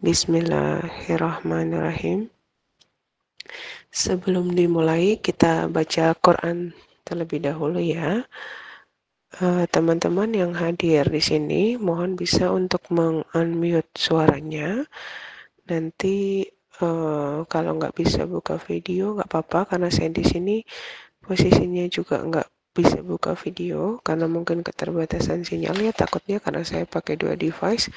Bismillahirrahmanirrahim. Sebelum dimulai, kita baca Quran terlebih dahulu ya. Teman-teman yang hadir di sini, mohon bisa untuk meng-unmute suaranya. Nanti kalau nggak bisa buka video, nggak apa-apa, karena saya di sini posisinya juga nggak bisa buka video, karena mungkin keterbatasan sinyalnya, takutnya karena saya pakai dua device.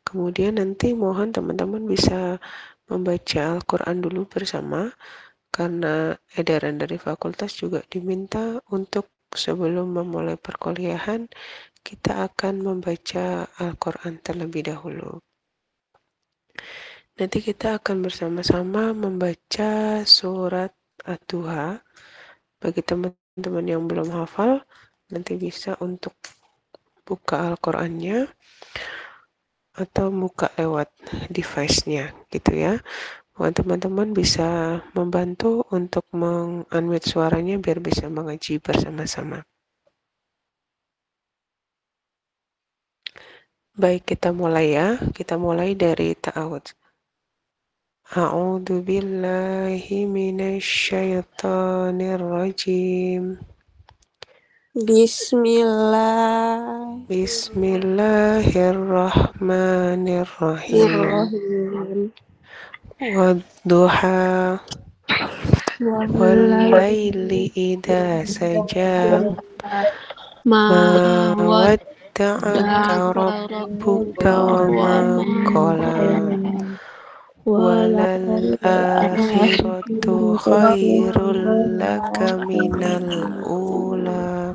Kemudian nanti mohon teman-teman bisa membaca Al-Quran dulu bersama, karena edaran dari fakultas juga diminta untuk sebelum memulai perkuliahan, kita akan membaca Al-Quran terlebih dahulu. Nanti kita akan bersama-sama membaca surat Ad-Duha. Bagi teman-teman yang belum hafal, nanti bisa untuk buka Al-Qurannya atau buka lewat device-nya gitu ya. Teman-teman bisa membantu untuk meng-unmute suaranya biar bisa mengaji bersama-sama. Baik, kita mulai ya. Kita mulai dari ta'awudz. A'udzu billahi minasy syaithanir rajim. Bismillahirrahmanirrahim. Wadduha wal-laili idza saja. Ma wadda'aka rabbuka wa ma qala. Walal akhiratu khairul laka minal ula.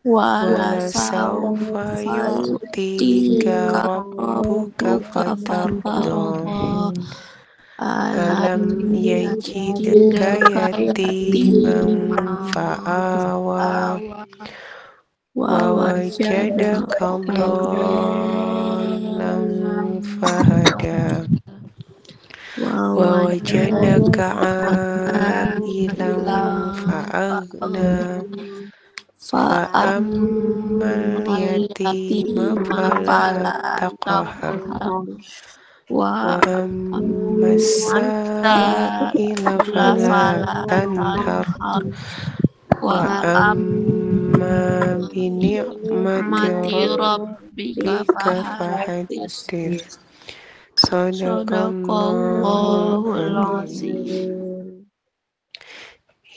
Walasawfa yu'tika rabbuka fatarda. Alam yajidka yatiman fa'awa. Wa wajadaka dhallan fahada. Wa wajadaka a'ilan fa'aghna. Fa'ammal yatima fala taqhar. Wa ammas sa'ila fala tanhar. Wa amma bi ni'mati rabbika fahaddits. Shadaqallahul azim.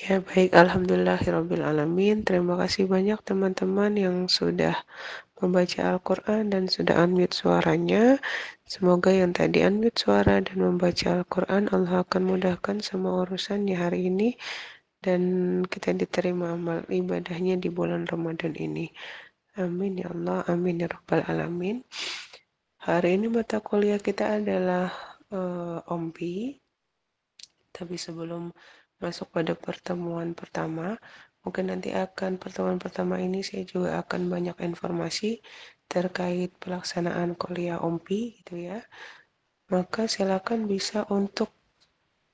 Ya baik, alhamdulillahirrabbilalamin. Terima kasih banyak teman-teman yang sudah membaca Al-Quran dan sudah unmute suaranya. Semoga yang tadi unmute suara dan membaca Al-Quran, Allah akan mudahkan semua urusannya hari ini dan kita diterima amal ibadahnya di bulan Ramadan ini. Amin ya Allah, amin ya Rabbal alamin. Hari ini mata kuliah kita adalah OMPI. Tapi sebelum masuk pada pertemuan pertama, mungkin nanti pertemuan pertama ini saya juga akan banyak informasi terkait pelaksanaan kuliah OMPI gitu ya. Maka silakan bisa untuk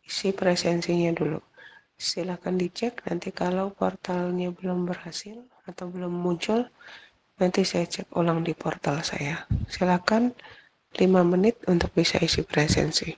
isi presensinya dulu. Silakan dicek, nanti kalau portalnya belum berhasil atau belum muncul, nanti saya cek ulang di portal saya. Silakan 5 menit untuk bisa isi presensi.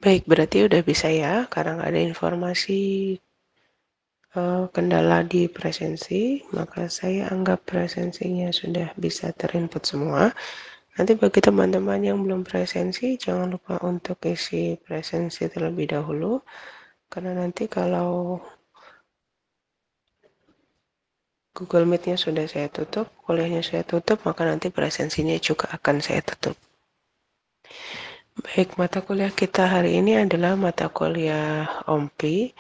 Baik, berarti udah bisa ya, karena nggak ada informasi kendala di presensi, maka saya anggap presensinya sudah bisa terinput semua. Nanti bagi teman-teman yang belum presensi, jangan lupa untuk isi presensi terlebih dahulu, karena nanti kalau Google Meet-nya sudah saya tutup, kuliahnya saya tutup, maka nanti presensinya juga akan saya tutup. Baik, mata kuliah kita hari ini adalah mata kuliah OMPI,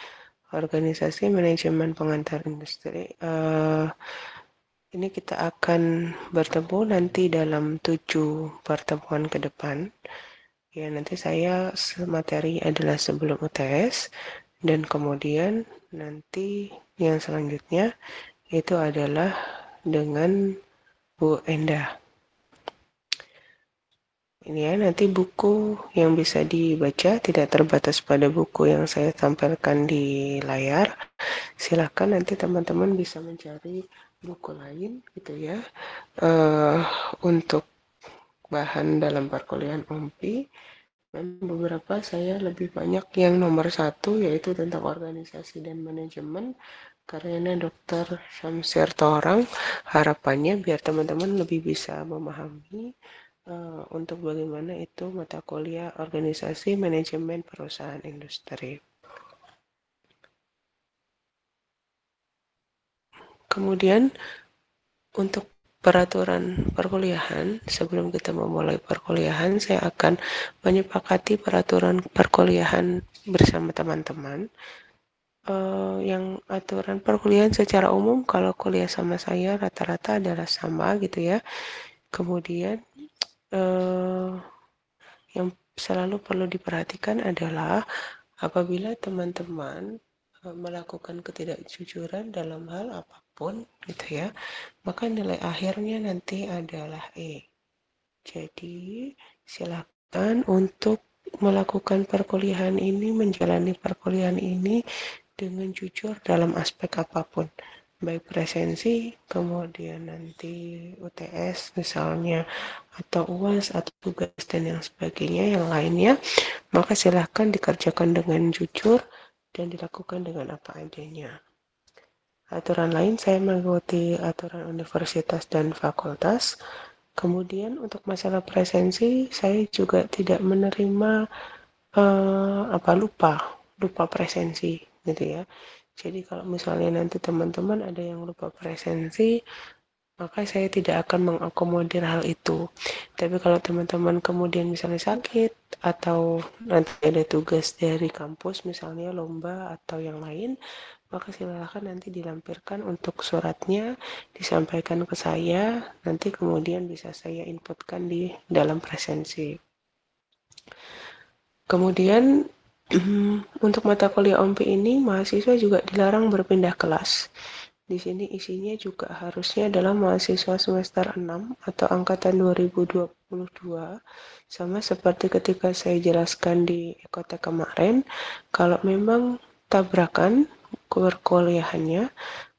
Organisasi Manajemen Pengantar Industri. Ini kita akan bertemu nanti dalam 7 pertemuan ke depan. Ya, nanti saya materi adalah sebelum UTS, dan kemudian nanti yang selanjutnya itu adalah dengan Bu Endah. Ini ya, nanti buku yang bisa dibaca tidak terbatas pada buku yang saya tampilkan di layar. Silakan nanti teman-teman bisa mencari buku lain gitu ya, untuk bahan dalam perkuliahan OMPI. Dan beberapa saya lebih banyak yang nomor 1, yaitu tentang organisasi dan manajemen, karyanya Dr. Syamsir Torang. Harapannya biar teman-teman lebih bisa memahami untuk bagaimana itu mata kuliah organisasi manajemen perusahaan industri. Kemudian untuk peraturan perkuliahan, sebelum kita memulai perkuliahan, saya akan menyepakati peraturan perkuliahan bersama teman-teman. Yang aturan perkuliahan secara umum, kalau kuliah sama saya rata-rata adalah sama gitu ya. Kemudian yang selalu perlu diperhatikan adalah apabila teman-teman melakukan ketidakjujuran dalam hal apapun gitu ya, maka nilai akhirnya nanti adalah E. Jadi silakan untuk melakukan perkuliahan ini, menjalani perkuliahan ini dengan jujur dalam aspek apapun, baik presensi, kemudian nanti UTS misalnya, atau UAS, atau tugas dan yang sebagainya yang lainnya, maka silahkan dikerjakan dengan jujur dan dilakukan dengan apa adanya. Aturan lain saya mengikuti aturan universitas dan fakultas. Kemudian untuk masalah presensi, saya juga tidak menerima lupa presensi gitu ya. Jadi kalau misalnya nanti teman-teman ada yang lupa presensi, maka saya tidak akan mengakomodir hal itu. Tapi kalau teman-teman kemudian misalnya sakit atau nanti ada tugas dari kampus misalnya lomba atau yang lain, maka silakan nanti dilampirkan untuk suratnya, disampaikan ke saya, nanti kemudian bisa saya inputkan di dalam presensi. Kemudian untuk mata kuliah OMPI ini, mahasiswa juga dilarang berpindah kelas. Di sini isinya juga harusnya adalah mahasiswa semester 6 atau angkatan 2022. Sama seperti ketika saya jelaskan di Ekotek kemarin, kalau memang tabrakan perkuliahannya,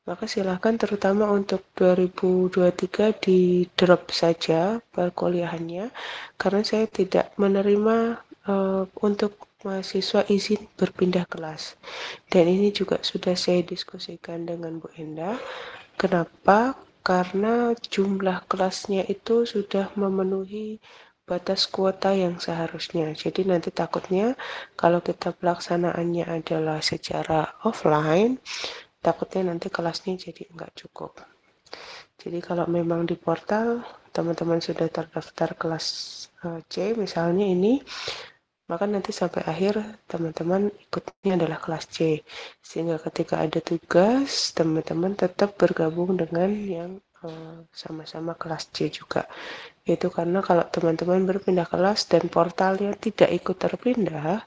maka silakan terutama untuk 2023 di drop saja perkuliahannya, karena saya tidak menerima untuk mahasiswa izin berpindah kelas. Dan ini juga sudah saya diskusikan dengan Bu Endah. Kenapa? Karena jumlah kelasnya itu sudah memenuhi batas kuota yang seharusnya. Jadi nanti takutnya kalau kita pelaksanaannya adalah secara offline, takutnya nanti kelasnya jadi nggak cukup. Jadi kalau memang di portal teman-teman sudah terdaftar kelas C misalnya ini, maka nanti sampai akhir teman-teman ikutnya adalah kelas C, sehingga ketika ada tugas teman-teman tetap bergabung dengan yang sama-sama kelas C juga. Itu karena kalau teman-teman berpindah kelas dan portalnya tidak ikut terpindah,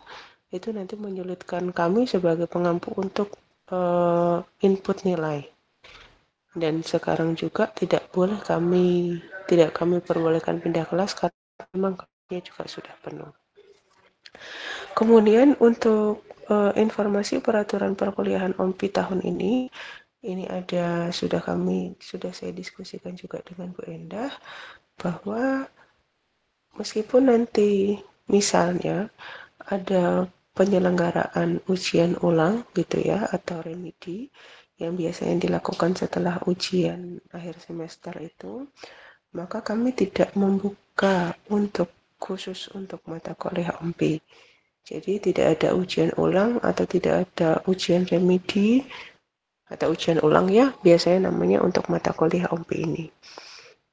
itu nanti menyulitkan kami sebagai pengampu untuk input nilai. Dan sekarang juga tidak kami perbolehkan pindah kelas karena memang kelasnya juga sudah penuh. Kemudian untuk informasi peraturan perkuliahan OMPI tahun ini sudah saya diskusikan juga dengan Bu Endah, bahwa meskipun nanti misalnya ada penyelenggaraan ujian ulang gitu ya atau remedi yang biasanya dilakukan setelah ujian akhir semester itu, maka kami tidak membuka untuk khusus untuk mata kuliah OMPI. Jadi tidak ada ujian ulang atau tidak ada ujian remedi atau ujian ulang ya, biasanya namanya untuk mata kuliah OMPI ini.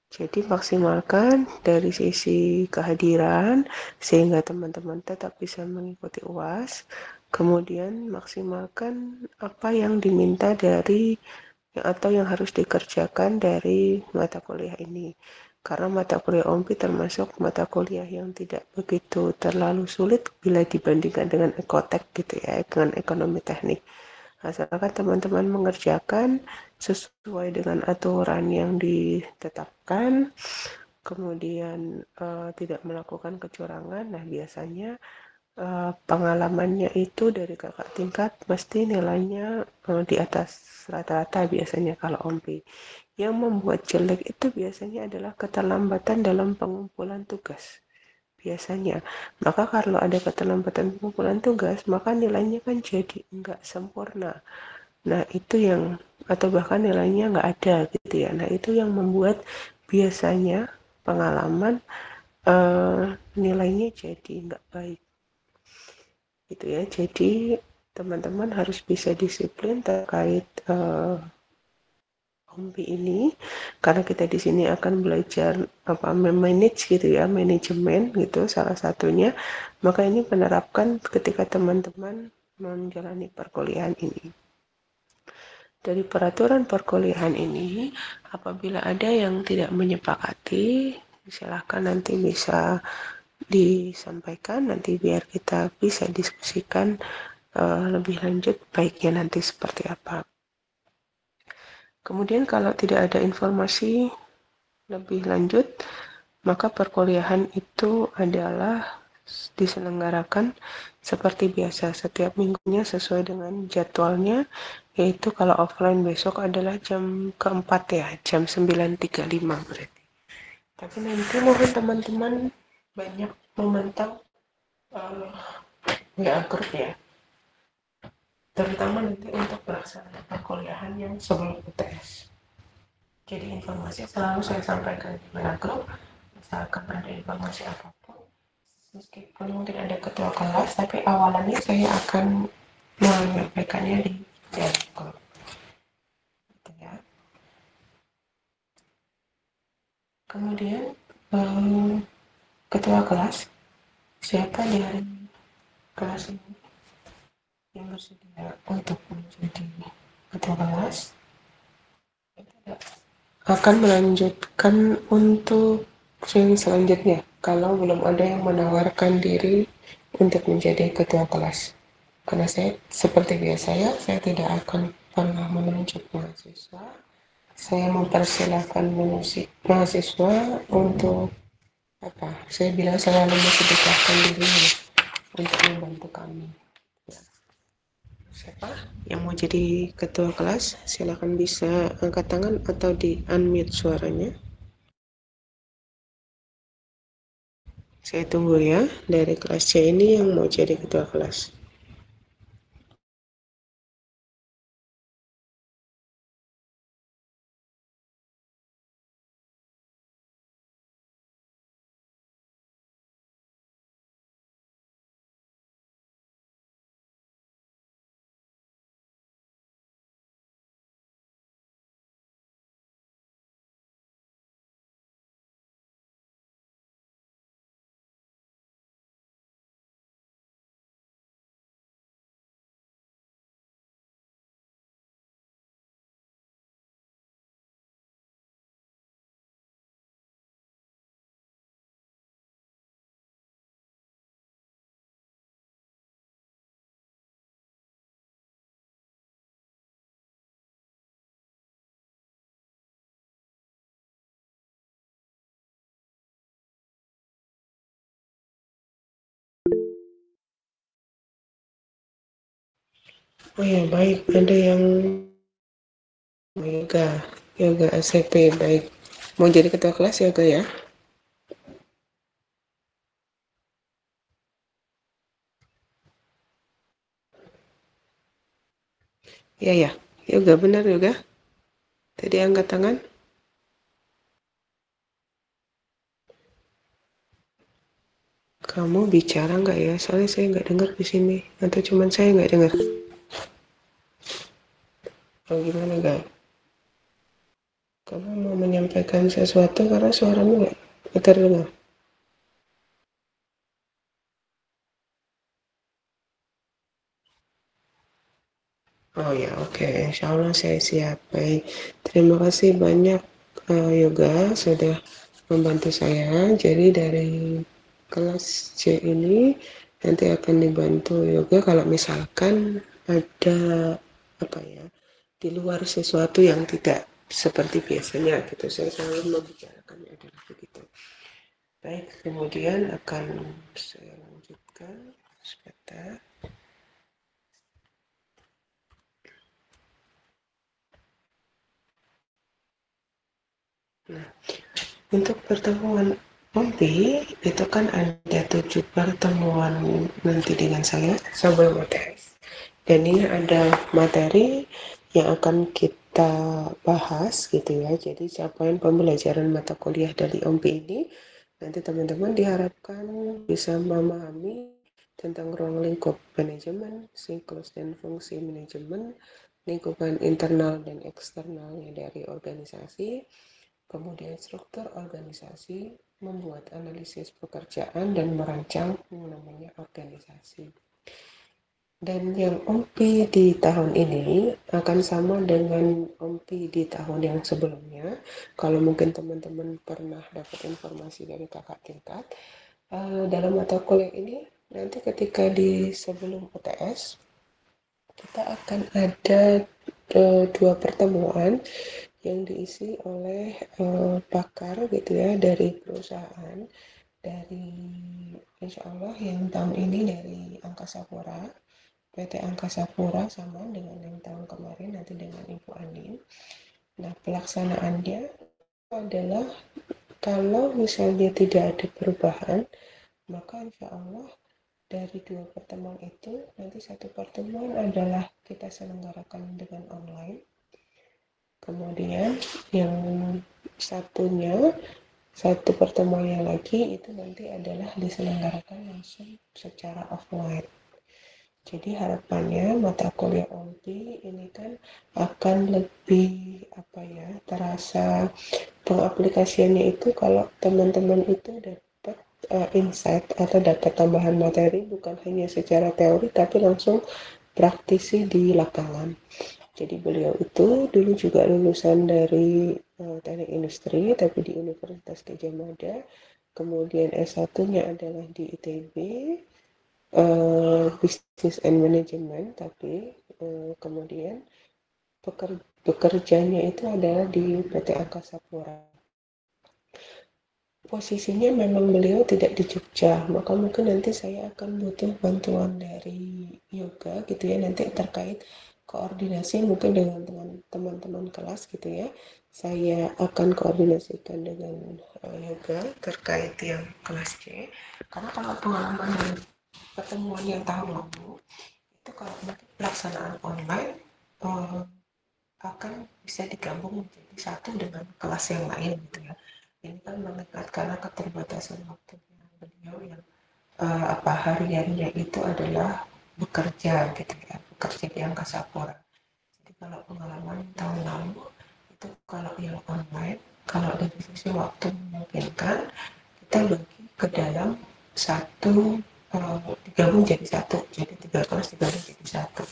Jadi maksimalkan dari sisi kehadiran sehingga teman-teman tetap bisa mengikuti UAS. Kemudian maksimalkan apa yang diminta dari atau yang harus dikerjakan dari mata kuliah ini. Karena mata kuliah OMPI termasuk mata kuliah yang tidak begitu terlalu sulit bila dibandingkan dengan ekotek gitu ya, dengan ekonomi teknik. Asalkan teman-teman mengerjakan sesuai dengan aturan yang ditetapkan, kemudian tidak melakukan kecurangan, nah biasanya pengalamannya itu dari kakak tingkat pasti nilainya di atas rata-rata biasanya kalau OMPI. Yang membuat jelek itu biasanya adalah keterlambatan dalam pengumpulan tugas. Biasanya. Maka kalau ada keterlambatan pengumpulan tugas, maka nilainya kan jadi enggak sempurna. Nah, itu yang, atau bahkan nilainya nggak ada gitu ya. Nah, itu yang membuat biasanya pengalaman nilainya jadi nggak baik. Gitu ya. Jadi, teman-teman harus bisa disiplin terkait OMPI ini, karena kita di sini akan belajar apa manage gitu ya, manajemen gitu salah satunya. Maka ini menerapkan ketika teman-teman menjalani perkuliahan ini. Dari peraturan perkuliahan ini, apabila ada yang tidak menyepakati, silakan nanti bisa disampaikan, nanti biar kita bisa diskusikan lebih lanjut baiknya nanti seperti apa. Kemudian kalau tidak ada informasi lebih lanjut, maka perkuliahan itu adalah diselenggarakan seperti biasa setiap minggunya sesuai dengan jadwalnya, yaitu kalau offline besok adalah jam keempat ya, jam 9.35 berarti. Tapi nanti mohon teman-teman banyak memantau WA group ya, terutama nanti untuk pelaksanaan perkuliahan yang sebelum UTS. Jadi informasi selalu saya sampaikan di WA group, misalkan ada informasi apapun, meskipun mungkin ada ketua kelas, tapi awalannya saya akan menyampaikannya di WA group. Gitu ya. Kemudian ketua kelas, siapa dari kelas ini yang bersedia untuk menjadi ketua kelas akan melanjutkan untuk sesi selanjutnya kalau belum ada yang menawarkan diri untuk menjadi ketua kelas. Karena saya seperti biasa ya, saya tidak akan pernah menunjuk mahasiswa. Saya mempersilahkan mahasiswa untuk apa? Saya bilang selalu mempersilahkan diri untuk membantu kami. Siapa yang mau jadi ketua kelas? Silakan bisa angkat tangan atau di unmute suaranya. Saya tunggu ya, dari kelas C ini yang mau jadi ketua kelas. Oh ya, baik. Ada yang yoga, yoga ACP, baik. Mau jadi ketua kelas yoga ya? Iya ya, yoga benar yoga. Tadi angkat tangan. Kamu bicara nggak ya? Soalnya saya nggak dengar di sini. Atau cuman saya nggak dengar? Oh gimana nggak? Kamu mau menyampaikan sesuatu karena suaramu nggak terdengar. Oh ya, oke. Insya Allah saya siap. Baik. Terima kasih banyak Yoga sudah membantu saya. Jadi dari kelas C ini nanti akan dibantu Yoga kalau misalkan ada apa ya di luar sesuatu yang tidak seperti biasanya gitu. Saya selalu membicarakannya adalah begitu. Baik, kemudian akan saya lanjutkan sebentar. Nah, untuk pertemuan nanti itu kan ada 7 pertemuan nanti dengan saya sebelum UTS. Dan ini ada materi yang akan kita bahas gitu ya. Jadi capaian pembelajaran mata kuliah dari OMPI ini nanti teman-teman diharapkan bisa memahami tentang ruang lingkup manajemen, siklus dan fungsi manajemen, lingkupan internal dan eksternalnya dari organisasi, kemudian struktur organisasi, membuat analisis pekerjaan dan merancang yang namanya organisasi. Dan yang OMPI di tahun ini akan sama dengan OMPI di tahun yang sebelumnya. Kalau mungkin teman-teman pernah dapat informasi dari kakak tingkat, dalam mata kuliah ini nanti ketika di sebelum UTS, kita akan ada 2 pertemuan yang diisi oleh pakar gitu ya dari perusahaan, dari insya Allah yang tahun ini dari Angkasa Pura, PT Angkasa Pura sama dengan yang tahun kemarin nanti dengan Ibu Anin. Nah pelaksanaannya adalah kalau misalnya tidak ada perubahan, maka insya Allah dari 2 pertemuan itu nanti 1 pertemuan adalah kita selenggarakan dengan online. Kemudian yang satunya, 1 pertemuannya lagi itu nanti adalah diselenggarakan langsung secara offline. Jadi harapannya mata kuliah OMPI ini kan akan lebih apa ya terasa pengaplikasiannya itu kalau teman-teman itu dapat insight atau dapat tambahan materi bukan hanya secara teori tapi langsung praktisi di lapangan. Jadi beliau itu dulu juga lulusan dari teknik industri tapi di Universitas Gadjah Mada. Kemudian S1-nya adalah di ITB, Business and Management tapi kemudian bekerjanya itu adalah di PT Angkasa Pura. Posisinya memang beliau tidak di Jogja, maka mungkin nanti saya akan butuh bantuan dari Yoga gitu ya, nanti terkait koordinasi mungkin dengan teman-teman kelas gitu ya. Saya akan koordinasikan dengan Yoga terkait yang kelas C, karena kalau pengalaman dari pertemuan yang tahun lalu, itu kalau mungkin pelaksanaan online eh, akan bisa digabung menjadi satu dengan kelas yang lain gitu ya. Ini kan mengingat karena keterbatasan waktunya beliau yang apa hariannya itu adalah bekerja gitu ya, bekerja di Angkasa Pura. Jadi kalau pengalaman tahun lalu itu kalau yang online, kalau dari sisi waktu memungkinkan, kita bagi ke dalam satu digabung jadi satu, jadi 3 kelas digabung jadi satu.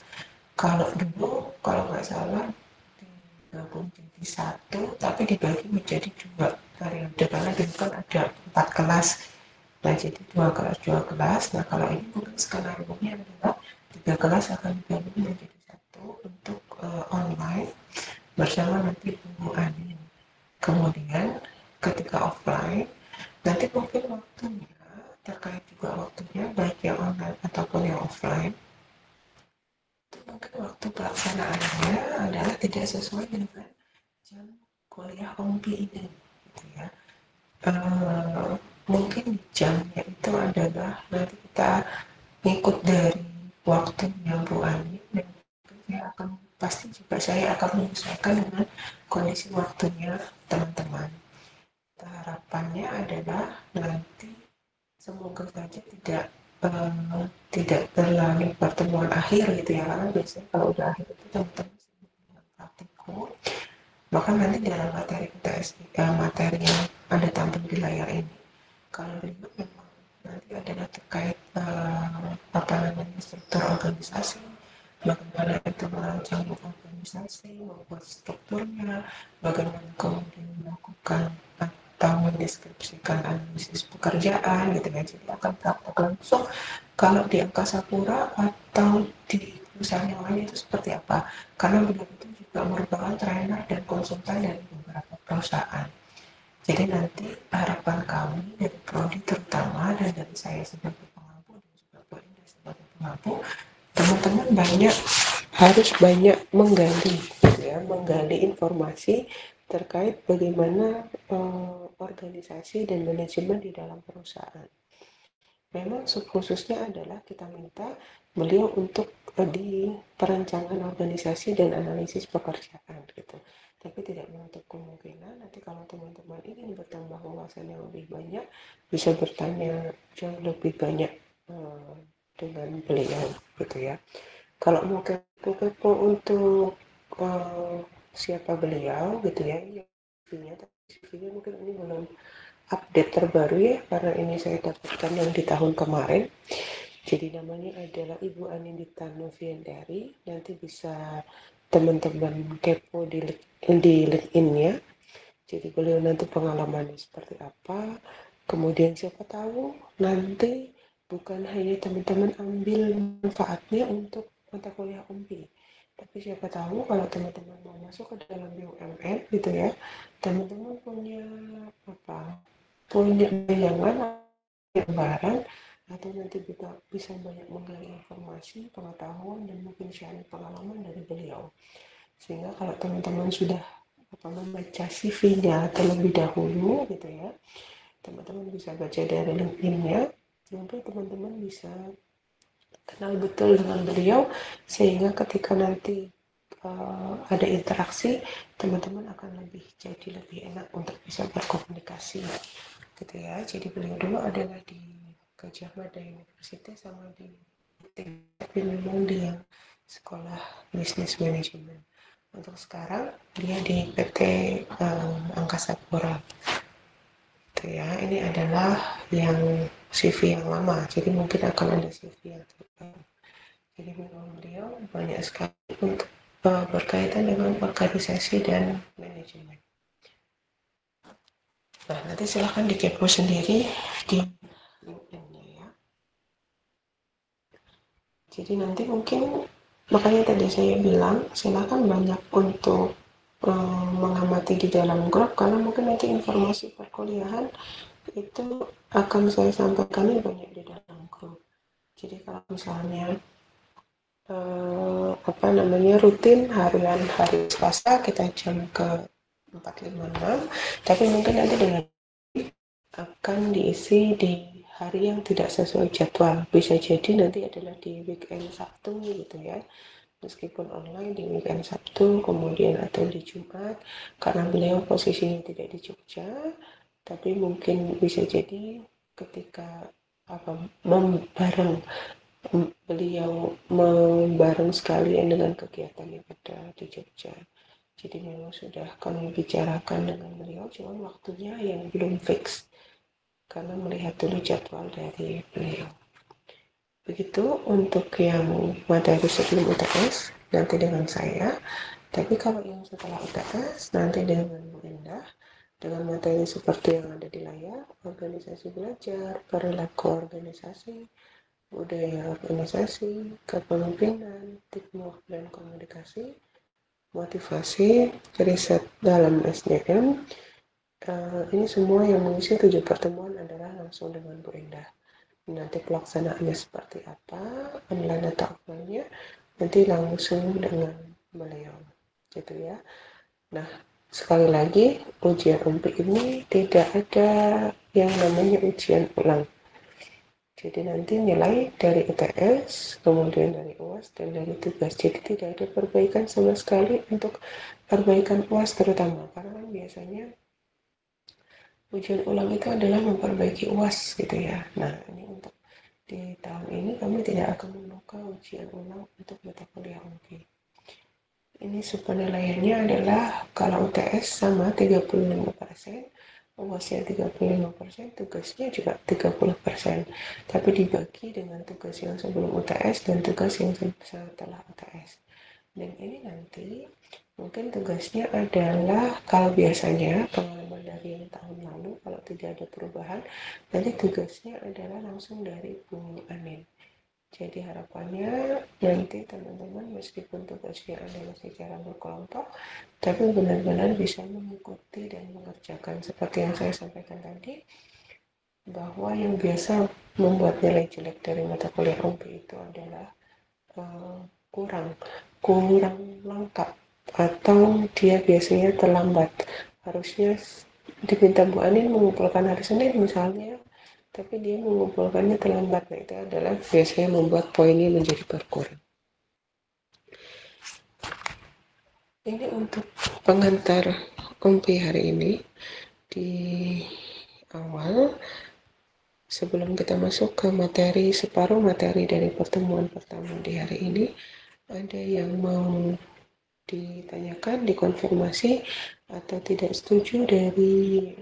Kalau dulu kalau nggak salah digabung jadi satu tapi dibagi menjadi 2 periode karena dulu kan ada 4 kelas. Nah jadi 2 kelas. Nah kalau ini mungkin skenario-nya adalah 3 kelas akan digabung menjadi satu untuk online bersama nanti Bu Anin. Kemudian ketika offline nanti mungkin waktunya terkait juga waktunya baik yang online ataupun yang offline itu mungkin waktu pelaksanaannya adalah tidak sesuai dengan jam kuliah OMPI ini gitu ya. uh, Mungkin jamnya itu adalah nanti kita ikut dari waktunya Bu Ani dan saya akan pasti juga saya akan menyesuaikan dengan kondisi waktunya teman-teman. Harapannya adalah nanti semoga saja tidak terlalu pertemuan akhir gitu ya, karena biasanya kalau udah akhir itu teman-teman praktikum, maka nanti dalam materi UTS, materi yang ada tampil di layar ini, kalau berikut memang nanti adalah terkait apa namanya struktur organisasi, bagaimana itu merancang organisasi, membuat strukturnya, bagaimana kemudian melakukan atau mendeskripsikan analisis pekerjaan gitu ya. Jadi akan praktek langsung kalau di Angkasa Pura atau di perusahaan yang lain itu seperti apa, karena beliau itu juga merupakan trainer dan konsultan dari beberapa perusahaan. Jadi nanti harapan kami dari Prodi terutama dan dari saya sebagai pengampu dan juga Bu Indah sebagai pengampu, teman-teman harus banyak menggali, gitu ya, menggali informasi terkait bagaimana organisasi dan manajemen di dalam perusahaan. Memang subkhususnya adalah kita minta beliau untuk di perencanaan organisasi dan analisis pekerjaan gitu. Tapi tidak menutup kemungkinan nanti kalau teman-teman ingin bertambah wawasan yang lebih banyak, bisa bertanya jauh lebih banyak dengan beliau gitu ya. Kalau mau kepo-kepo untuk siapa beliau gitu ya, ini CV-nya, tapi CV-nya mungkin ini belum update terbaru ya, karena ini saya dapatkan yang di tahun kemarin. Jadi namanya adalah Ibu Anindita Noviandari. Nanti bisa teman-teman kepo di LinkedIn-nya. Jadi beliau nanti pengalamannya seperti apa. Kemudian siapa tahu nanti bukan hanya teman-teman ambil manfaatnya untuk mata kuliah UMPI. Tapi siapa tahu kalau teman-teman mau masuk ke dalam BUMN gitu ya, teman-teman punya apa? Punya bayangan, gambaran, atau nanti juga bisa banyak menggali informasi, pengetahuan, dan mungkin sharing pengalaman dari beliau. Sehingga kalau teman-teman sudah membaca CV-nya terlebih dahulu gitu ya, teman-teman bisa baca dari LinkedIn-nya, nanti teman-teman bisa kenal betul dengan beliau, sehingga ketika nanti ada interaksi, teman-teman akan jadi lebih enak untuk bisa berkomunikasi gitu ya. Jadi beliau dulu adalah di Gajah Mada University sama di tapi memang dia sekolah bisnis manajemen. Untuk sekarang dia di PT Angkasa Pura. Gitu ya. Ini adalah yang CV yang lama. Jadi mungkin akan ada CV yang terbaru. Jadi memang beliau banyak sekali untuk berkaitan dengan organisasi dan manajemen. Nah, nanti silahkan dikepo sendiri di LinkedIn-nya ya. Jadi nanti mungkin makanya tadi saya bilang silakan banyak untuk mengamati di dalam grup, karena mungkin nanti informasi perkuliahan itu akan saya sampaikan banyak di dalam grup. Jadi kalau misalnya rutin harian hari Selasa kita jam ke 4.56, tapi mungkin nanti dengan akan diisi di hari yang tidak sesuai jadwal. Bisa jadi nanti adalah di weekend Sabtu gitu ya. Meskipun online di weekend Sabtu, kemudian atau di Jumat, karena beliau posisinya tidak di Jogja, tapi mungkin bisa jadi ketika bareng beliau membareng sekalian dengan kegiatan yang ada di Jogja. Jadi memang sudah kami bicarakan dengan beliau, cuma waktunya yang belum fix karena melihat dulu jadwal dari beliau. Begitu untuk yang materi sebelum UTS nanti dengan saya. Tapi kalau yang setelah UTS nanti dengan Bu Indah, dengan materi seperti yang ada di layar, organisasi belajar, perilaku organisasi, budaya organisasi, kepemimpinan, teamwork dan komunikasi, motivasi, riset dalam SDM. Ini semua yang mengisi 7 pertemuan adalah langsung dengan Bu Indah. Nanti pelaksanaannya seperti apa, online atau offline-nya, nanti langsung dengan beliau. Gitu ya. Nah, sekali lagi, ujian UMPI ini tidak ada yang namanya ujian ulang. Jadi nanti nilai dari UTS, kemudian dari UAS, dan dari tugas. Jadi tidak ada perbaikan sama sekali untuk perbaikan UAS terutama. Karena kan biasanya ujian ulang itu adalah memperbaiki UAS gitu ya. Nah, ini untuk di tahun ini kami tidak akan membuka ujian ulang untuk mata kuliah UMP. Ini subpenilaiannya adalah kalau UTS sama 35%, UASnya 35%, tugasnya juga 30%. Tapi dibagi dengan tugas yang sebelum UTS dan tugas yang setelah UTS. Dan ini nanti mungkin tugasnya adalah kalau biasanya pengalaman dari yang tahun lalu kalau tidak ada perubahan, nanti tugasnya adalah langsung dari Bu Anin. Jadi harapannya nanti teman-teman meskipun tugasnya adalah secara berkelompok, tapi benar-benar bisa mengikuti dan mengerjakan seperti yang saya sampaikan tadi, bahwa yang biasa membuat nilai jelek dari mata kuliah UMP itu adalah uh, kurang kurang lengkap atau dia biasanya terlambat. Harusnya diminta Bu Anin mengumpulkan hari Senin misalnya, tapi dia mengumpulkannya terlambat. Nah, itu adalah biasanya membuat poinnya menjadi berkurang. Ini untuk pengantar UMPI hari ini. Di awal, sebelum kita masuk ke materi, separuh materi dari pertemuan pertama di hari ini, ada yang mau ditanyakan, dikonfirmasi, atau tidak setuju dari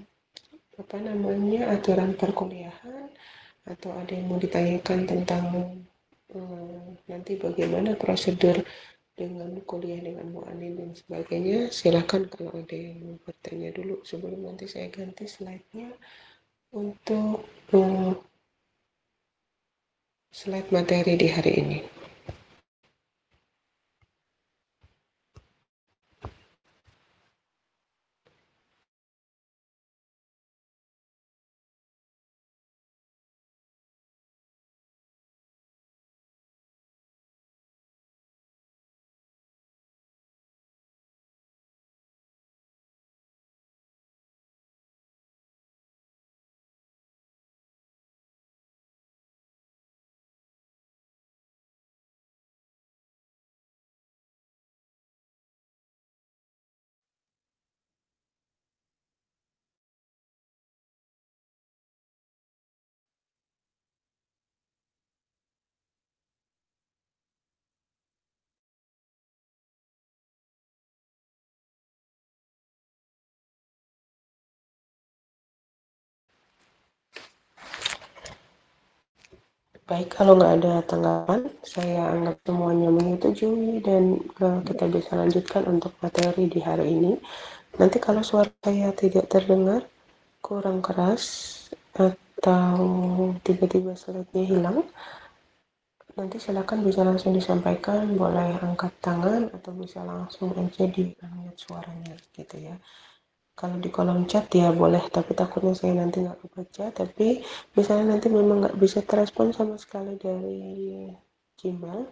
aturan perkuliahan, atau ada yang mau ditanyakan tentang nanti bagaimana prosedur dengan kuliah dengan Bu Anin dan sebagainya. Silakan kalau ada yang mau bertanya dulu sebelum nanti saya ganti slide-nya untuk slide materi di hari ini. Baik, kalau nggak ada tanggapan, saya anggap semuanya menyetujui dan kita bisa lanjutkan untuk materi di hari ini. Nanti kalau suara saya tidak terdengar, kurang keras, atau tiba-tiba slide-nya hilang, nanti silakan bisa langsung disampaikan, boleh angkat tangan, atau bisa langsung aja di-unmute suaranya gitu ya. Kalau di kolom chat ya boleh, tapi takutnya saya nanti nggak kebaca. Tapi misalnya nanti memang nggak bisa terespon sama sekali dari Gmail,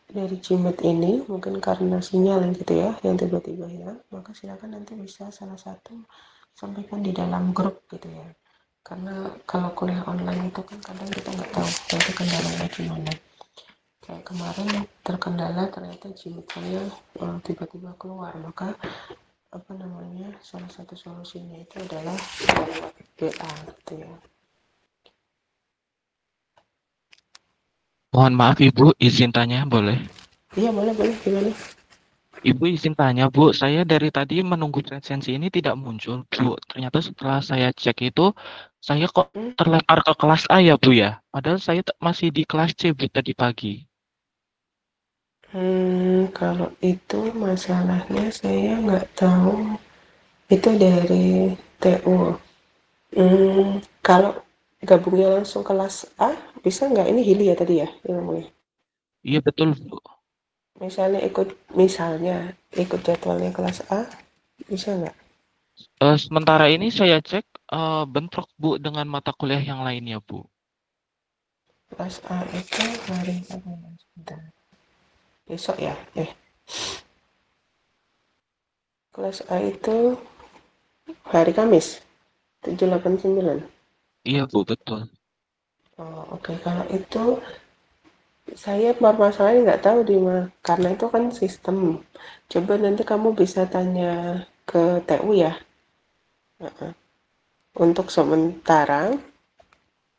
dari Gmail ini, mungkin karena sinyal gitu ya, yang tiba-tiba hilang, maka silakan nanti bisa salah satu sampaikan di dalam grup gitu ya. Karena kalau kuliah online itu kan kadang kita nggak tahu nanti kendalanya gimana. Kayak kemarin terkendala ternyata Gmail saya tiba-tiba keluar, maka salah satu solusinya itu adalah WA gitu ya. Mohon maaf Ibu, izin tanya boleh? Iya boleh gimana? Ibu izin tanya Bu, saya dari tadi menunggu presensi ini tidak muncul Bu. Ternyata setelah saya cek itu, saya kok Hmm, terlempar ke kelas A ya Bu ya? Padahal saya masih di kelas C Bu tadi pagi. kalau itu masalahnya saya nggak tahu. Itu dari TU. Kalau gabungnya langsung kelas A, bisa nggak? Ini Hili ya tadi ya ilmunya. Iya betul Bu. Misalnya ikut jadwalnya kelas A, bisa nggak? Sementara ini saya cek bentrok Bu dengan mata kuliah yang lainnya Bu. Kelas A itu hari apa? Sebentar. Besok ya? Kelas A itu hari Kamis 7, 8, 9. Iya Bu, betul. Oh, oke. Kalau itu saya permasalahannya nggak tahu di mana, karena itu kan sistem. Coba nanti kamu bisa tanya ke TU ya. Heeh. Untuk sementara,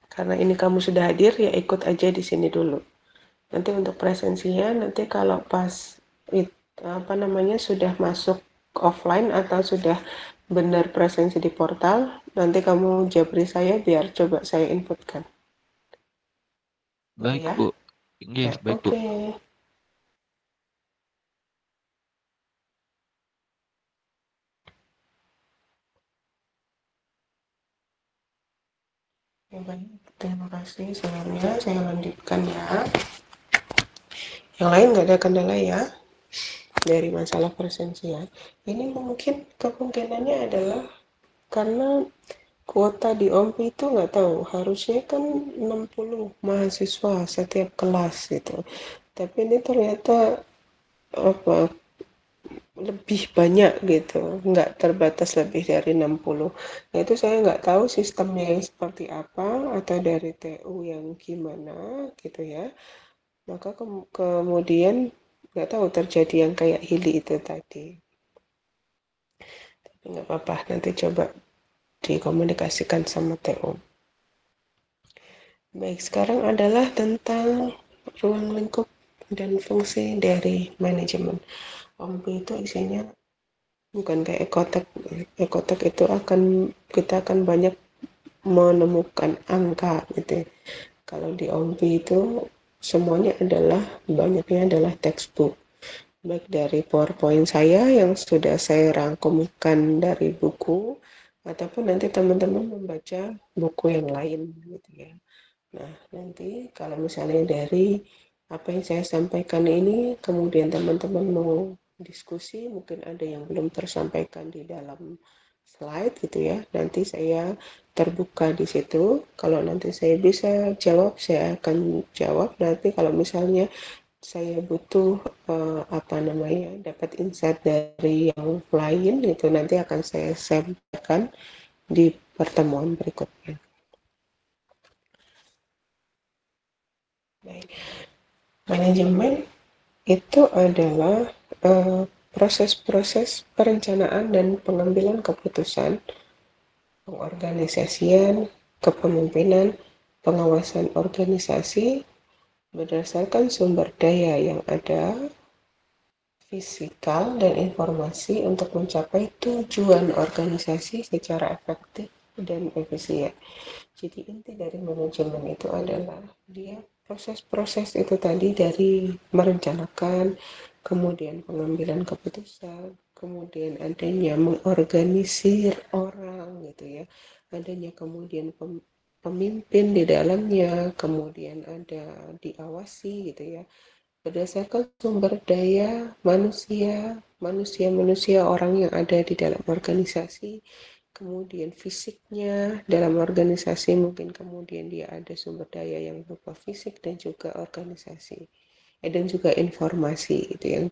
karena ini kamu sudah hadir, ya ikut aja di sini dulu. Nanti untuk presensinya, nanti kalau pas apa namanya sudah masuk offline atau sudah benar presensi di portal, nanti kamu japri saya biar coba saya inputkan. Gitu Baik, ya. Bu. Ya, Yes, baik, Bu. oke. Ya, baik. Terima kasih sebelumnya. Saya lanjutkan ya. Yang lain nggak ada kendala ya dari masalah presensian. Ini mungkin kemungkinannya adalah karena kuota di OMPI itu nggak tahu, harusnya kan 60 mahasiswa setiap kelas gitu. Tapi ini ternyata apa lebih banyak gitu, nggak terbatas lebih dari 60. Nah itu saya nggak tahu sistemnya yang seperti apa atau dari TU yang gimana gitu ya. Maka kemudian nggak tahu terjadi yang kayak Hili itu tadi. Tapi nggak apa-apa, nanti coba dikomunikasikan sama TU. Baik, sekarang adalah tentang ruang lingkup dan fungsi dari manajemen. OMPI itu isinya bukan kayak ekotek. Ekotek itu kita akan banyak menemukan angka gitu ya. Kalau di OMPI itu semuanya adalah banyaknya adalah textbook. Baik dari PowerPoint saya yang sudah saya rangkumkan dari buku ataupun nanti teman-teman membaca buku yang lain gitu ya. Nah, nanti kalau misalnya dari apa yang saya sampaikan ini, kemudian teman-teman mau diskusi, mungkin ada yang belum tersampaikan di dalam slide gitu ya. Nanti saya terbuka di situ. Kalau nanti saya bisa jawab, saya akan jawab. Nanti kalau misalnya saya butuh apa namanya, dapat insight dari yang lain, itu nanti akan saya sampaikan di pertemuan berikutnya. Baik. Manajemen itu adalah proses-proses perencanaan dan pengambilan keputusan, pengorganisasian, kepemimpinan, pengawasan organisasi berdasarkan sumber daya yang ada, fisikal, dan informasi untuk mencapai tujuan organisasi secara efektif dan efisien. Jadi inti dari manajemen itu adalah dia proses-proses itu tadi dari merencanakan, kemudian pengambilan keputusan, kemudian adanya mengorganisir orang gitu ya, adanya kemudian pemimpin di dalamnya, kemudian ada diawasi gitu ya, berdasarkan sumber daya manusia orang yang ada di dalam organisasi, kemudian fisiknya dalam organisasi, mungkin kemudian dia ada sumber daya yang berupa fisik dan juga organisasi, dan juga informasi itu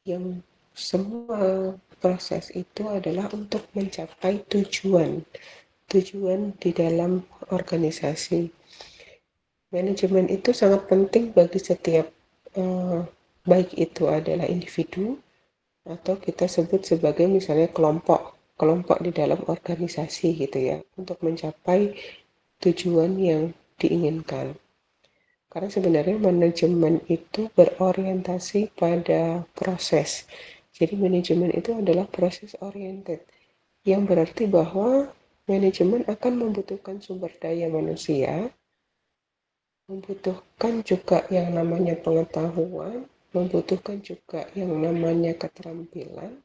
yang semua proses itu adalah untuk mencapai tujuan tujuan di dalam organisasi. Manajemen itu sangat penting bagi setiap eh, baik itu adalah individu atau kita sebut sebagai misalnya kelompok kelompok di dalam organisasi gitu ya, untuk mencapai tujuan yang diinginkan. Karena sebenarnya manajemen itu berorientasi pada proses. Jadi manajemen itu adalah proses oriented, yang berarti bahwa manajemen akan membutuhkan sumber daya manusia, membutuhkan juga yang namanya pengetahuan, membutuhkan juga yang namanya keterampilan,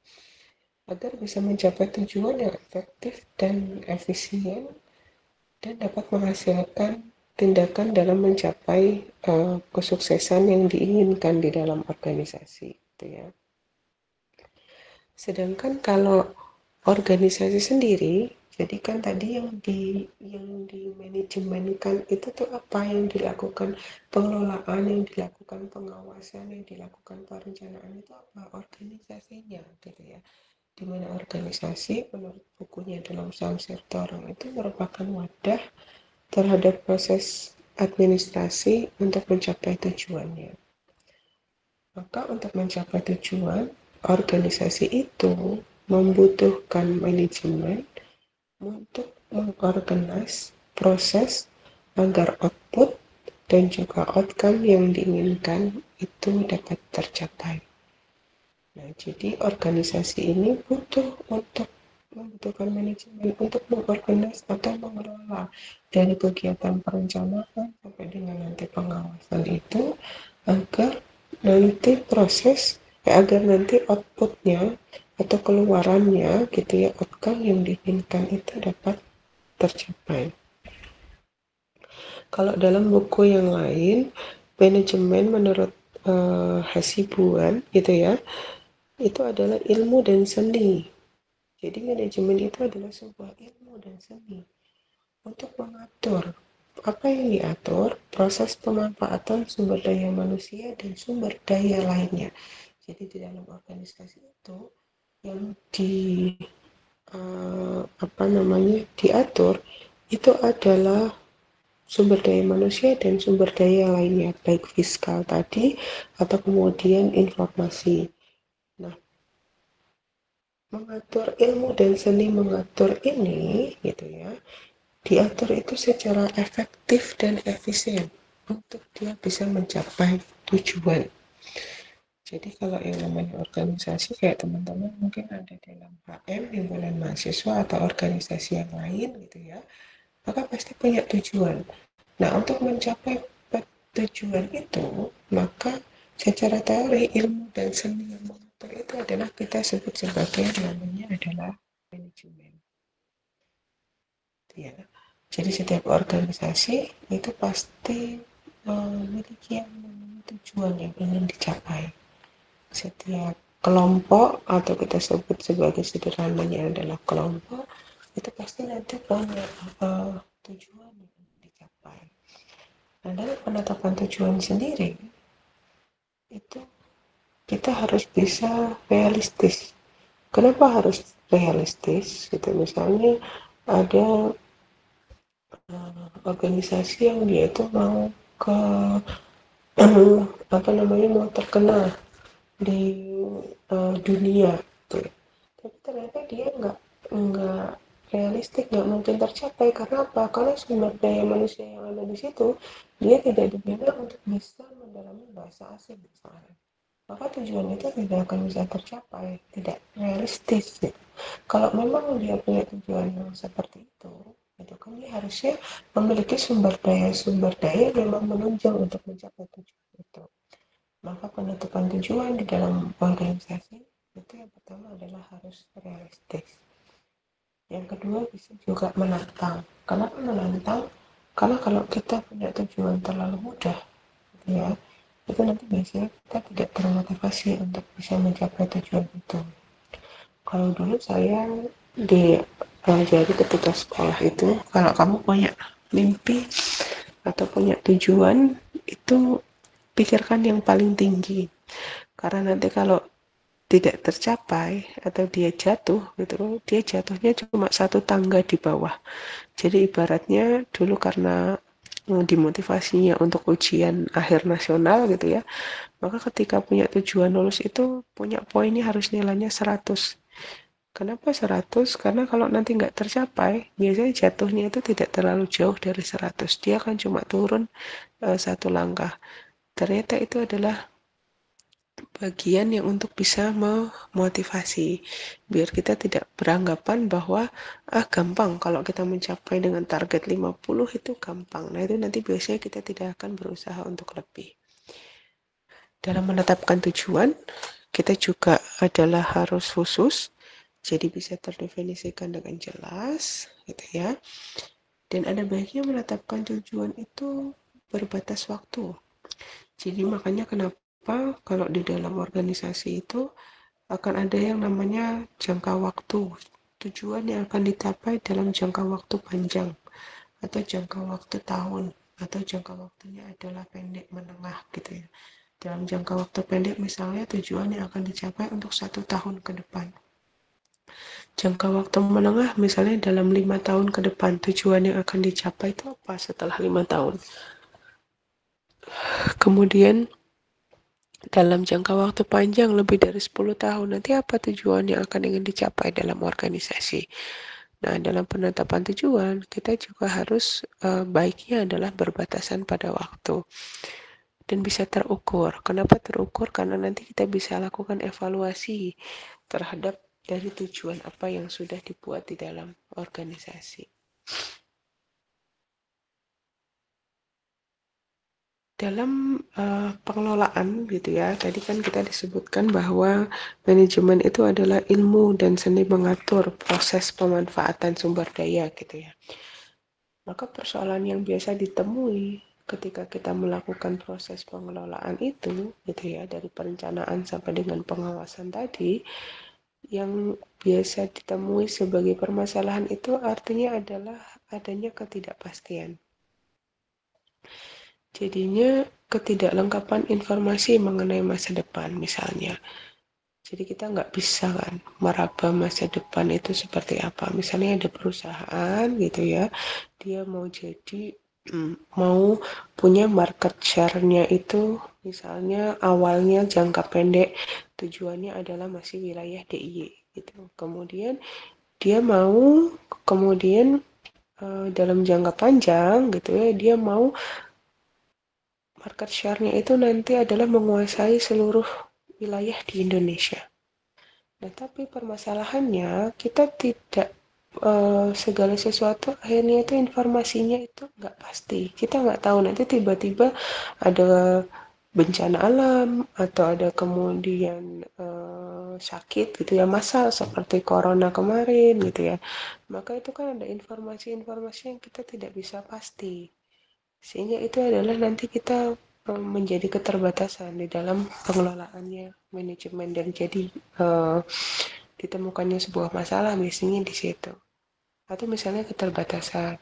agar bisa mencapai tujuan yang efektif dan efisien dan dapat menghasilkan tindakan dalam mencapai kesuksesan yang diinginkan di dalam organisasi gitu ya. Sedangkan kalau organisasi sendiri, jadi kan tadi yang di manajemenkan itu tuh apa yang dilakukan, pengelolaan yang dilakukan, pengawasan yang dilakukan, perencanaan itu apa, organisasinya gitu ya. Di mana organisasi menurut bukunya dalam Samsir Torong itu merupakan wadah terhadap proses administrasi untuk mencapai tujuannya. Maka untuk mencapai tujuan, organisasi itu membutuhkan manajemen untuk mengorganize proses agar output dan juga outcome yang diinginkan itu dapat tercapai. Nah, jadi organisasi ini membutuhkan manajemen untuk mengorganize atau mengelola dari kegiatan perencanaan sampai dengan nanti pengawasan itu agar agar nanti outputnya atau keluarannya gitu ya, outcome yang diinginkan itu dapat tercapai. Kalau dalam buku yang lain, manajemen menurut Hasibuan gitu ya, itu adalah ilmu dan seni. Jadi manajemen itu adalah sebuah ilmu dan seni untuk mengatur apa yang diatur, proses pemanfaatan sumber daya manusia dan sumber daya lainnya. Jadi di dalam organisasi itu yang diatur itu adalah sumber daya manusia dan sumber daya lainnya, baik fiskal tadi atau kemudian informasi. Nah, mengatur ilmu dan seni mengatur ini gitu ya, diatur itu secara efektif dan efisien untuk dia bisa mencapai tujuan. Jadi kalau yang namanya organisasi kayak teman-teman mungkin ada dalam HM, himpunan mahasiswa atau organisasi yang lain gitu ya, maka pasti punya tujuan. Nah, untuk mencapai tujuan itu, maka secara teori ilmu dan seni yang mengatur itu adalah kita sebut sebagai namanya adalah manajemen. Ya. Jadi setiap organisasi itu pasti memiliki yang namanya tujuan yang ingin dicapai. Setiap kelompok atau kita sebut sebagai sederhananya adalah kelompok itu pasti nanti punya tujuan yang ingin dicapai. Nah, dalam penetapan tujuan sendiri itu kita harus bisa realistis. Kenapa harus realistis? Gitu misalnya ada organisasi yang dia itu mau ke mau terkenal di dunia gitu. Tapi ternyata dia nggak realistik, nggak mungkin tercapai. Karena apa? Karena sumber daya manusia yang ada di situ dia tidak dibina untuk bisa mendalami bahasa asing misalnya. Maka tujuan itu tidak akan bisa tercapai, tidak realistis gitu. Kalau memang dia punya tujuan yang seperti itu kan dia harusnya memiliki sumber daya yang memang menunjang untuk mencapai tujuan itu. Maka penentuan tujuan di dalam organisasi itu yang pertama adalah harus realistis. Yang kedua bisa juga menantang. Kenapa menantang? Karena kalau kita punya tujuan terlalu mudah, gitu ya, itu nanti biasanya kita tidak termotivasi untuk bisa mencapai tujuan itu. Kalau dulu saya jadi ketika sekolah itu, kalau kamu punya mimpi atau punya tujuan, itu pikirkan yang paling tinggi. Karena nanti kalau tidak tercapai atau dia jatuh gitu, dia jatuhnya cuma satu tangga di bawah. Jadi ibaratnya dulu karena dimotivasinya untuk ujian akhir nasional gitu ya, maka ketika punya tujuan lulus itu punya poinnya harus nilainya 100. Kenapa 100? Karena kalau nanti nggak tercapai, biasanya jatuhnya itu tidak terlalu jauh dari 100. Dia akan cuma turun satu langkah. Ternyata itu adalah bagian yang untuk bisa memotivasi. Biar kita tidak beranggapan bahwa gampang kalau kita mencapai dengan target 50 itu gampang. Nah itu nanti biasanya kita tidak akan berusaha untuk lebih. Dalam menetapkan tujuan, kita juga adalah harus khusus. Jadi bisa terdefinisikan dengan jelas, gitu ya. Dan ada baiknya menetapkan tujuan itu berbatas waktu. Jadi makanya kenapa kalau di dalam organisasi itu akan ada yang namanya jangka waktu. Tujuan yang akan dicapai dalam jangka waktu panjang atau jangka waktu tahun atau jangka waktunya adalah pendek menengah gitu ya. Dalam jangka waktu pendek misalnya tujuan yang akan dicapai untuk 1 tahun ke depan. Jangka waktu menengah misalnya dalam 5 tahun ke depan tujuan yang akan dicapai itu apa setelah 5 tahun. Kemudian dalam jangka waktu panjang lebih dari 10 tahun, nanti apa tujuan yang akan ingin dicapai dalam organisasi. Nah, dalam penetapan tujuan, kita juga harus baiknya adalah berbatasan pada waktu dan bisa terukur. Kenapa terukur? Karena nanti kita bisa lakukan evaluasi terhadap dari tujuan apa yang sudah dibuat di dalam organisasi. Dalam pengelolaan gitu ya, tadi kan kita disebutkan bahwa manajemen itu adalah ilmu dan seni mengatur proses pemanfaatan sumber daya gitu ya. Maka persoalan yang biasa ditemui ketika kita melakukan proses pengelolaan itu gitu ya, dari perencanaan sampai dengan pengawasan tadi, yang biasa ditemui sebagai permasalahan itu artinya adalah adanya ketidakpastian. Jadinya ketidaklengkapan informasi mengenai masa depan misalnya. Jadi kita nggak bisa kan meraba masa depan itu seperti apa. Misalnya ada perusahaan gitu ya, dia mau jadi mau punya market share-nya itu misalnya awalnya jangka pendek tujuannya adalah masih wilayah DIY gitu. Kemudian dia mau kemudian dalam jangka panjang gitu ya, dia mau market share-nya itu nanti adalah menguasai seluruh wilayah di Indonesia. Nah, tapi permasalahannya kita tidak segala sesuatu akhirnya itu informasinya itu nggak pasti. Kita nggak tahu nanti tiba-tiba ada bencana alam atau ada kemudian sakit gitu ya, massal seperti corona kemarin gitu ya. Maka itu kan ada informasi-informasi yang kita tidak bisa pasti. Sehingga itu adalah nanti kita menjadi keterbatasan di dalam pengelolaannya manajemen dan jadi ditemukannya sebuah masalah biasanya di situ. Atau misalnya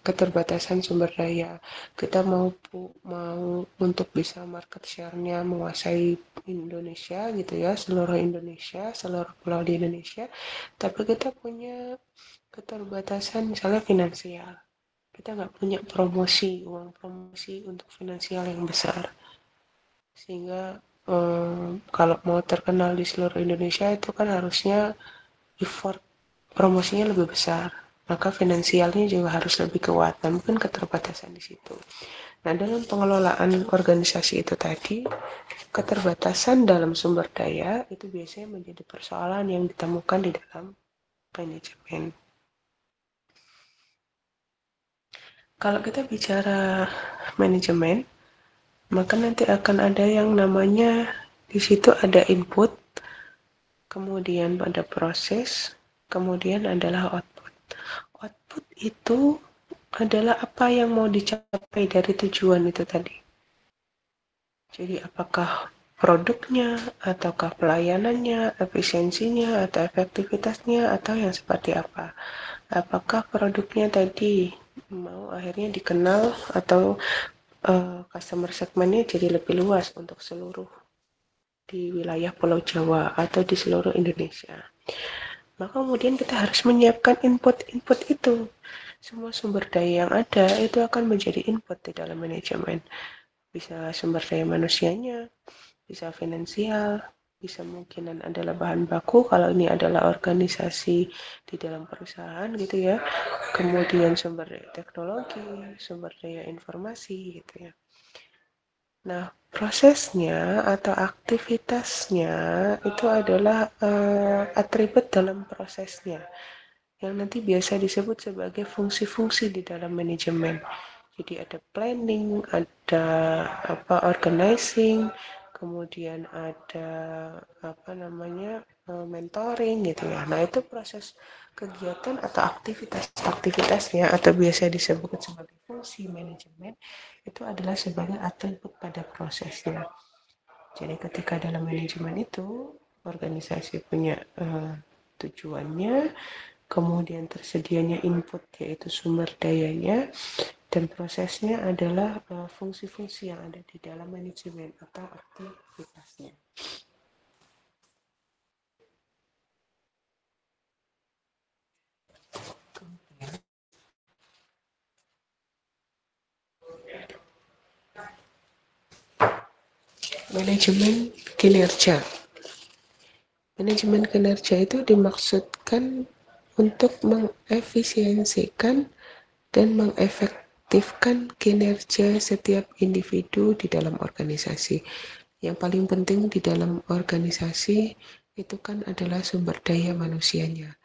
keterbatasan sumber daya. Kita mau untuk bisa market share-nya menguasai Indonesia gitu ya, seluruh Indonesia, seluruh pulau di Indonesia, tapi kita punya keterbatasan misalnya finansial. Kita nggak punya uang promosi untuk finansial yang besar. Sehingga kalau mau terkenal di seluruh Indonesia itu kan harusnya effort promosinya lebih besar. Maka finansialnya juga harus lebih kuat. Dan mungkin keterbatasan di situ. Nah, dalam pengelolaan organisasi itu tadi, keterbatasan dalam sumber daya itu biasanya menjadi persoalan yang ditemukan di dalam manajemen. Kalau kita bicara manajemen, maka nanti akan ada yang namanya di situ ada input, kemudian ada proses, kemudian adalah output. Output itu adalah apa yang mau dicapai dari tujuan itu tadi. Jadi apakah produknya, ataukah pelayanannya, efisiensinya, atau efektivitasnya, atau yang seperti apa. Apakah produknya tadi mau akhirnya dikenal atau customer segmentnya jadi lebih luas untuk seluruh di wilayah Pulau Jawa atau di seluruh Indonesia. Maka kemudian kita harus menyiapkan input-input itu. Semua sumber daya yang ada itu akan menjadi input di dalam manajemen. Bisa sumber daya manusianya, bisa finansial, bisa mungkinan adalah bahan baku kalau ini adalah organisasi di dalam perusahaan gitu ya. Kemudian sumber daya teknologi, sumber daya informasi gitu ya. Nah, prosesnya atau aktivitasnya itu adalah atribut dalam prosesnya yang nanti biasa disebut sebagai fungsi-fungsi di dalam manajemen. Jadi ada planning, ada organizing, kemudian ada mentoring gitu ya. Nah, itu proses kegiatan atau aktivitasnya atau biasa disebut sebagai fungsi manajemen itu adalah sebagai atribut pada prosesnya. Jadi ketika dalam manajemen itu organisasi punya tujuannya, kemudian tersedianya input yaitu sumber dayanya, dan prosesnya adalah fungsi-fungsi yang ada di dalam manajemen atau aktivitasnya. Manajemen kinerja. Manajemen kinerja itu dimaksudkan untuk mengefisiensikan dan mengefektifkan kinerja setiap individu di dalam organisasi. Yang paling penting di dalam organisasi itu kan adalah sumber daya manusianya.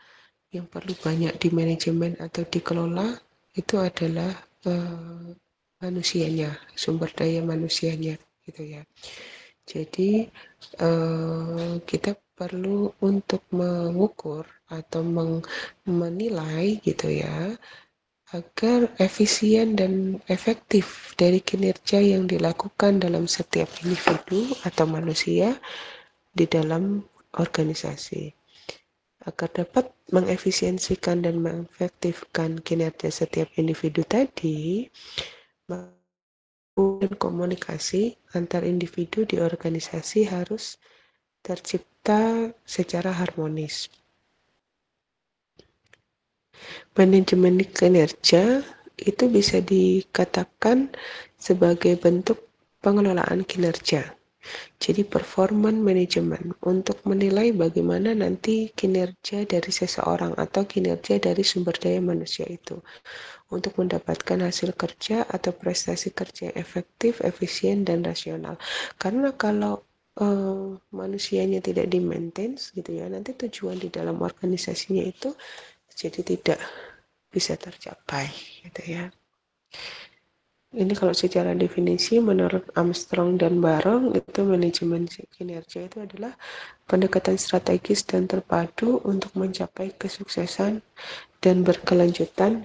Yang perlu banyak di manajemen atau dikelola itu adalah manusianya, sumber daya manusianya gitu ya. Jadi kita perlu untuk mengukur atau menilai gitu ya, agar efisien dan efektif dari kinerja yang dilakukan dalam setiap individu atau manusia di dalam organisasi. Agar dapat mengefisiensikan dan mengefektifkan kinerja setiap individu tadi, dan komunikasi antar individu di organisasi harus tercipta secara harmonis. Manajemen kinerja itu bisa dikatakan sebagai bentuk pengelolaan kinerja. Jadi performance management untuk menilai bagaimana nanti kinerja dari seseorang atau kinerja dari sumber daya manusia itu untuk mendapatkan hasil kerja atau prestasi kerja yang efektif, efisien, dan rasional. Karena kalau manusianya tidak di-maintain gitu ya, nanti tujuan di dalam organisasinya itu jadi tidak bisa tercapai gitu ya. Ini kalau secara definisi menurut Armstrong dan Barong itu manajemen kinerja itu adalah pendekatan strategis dan terpadu untuk mencapai kesuksesan dan berkelanjutan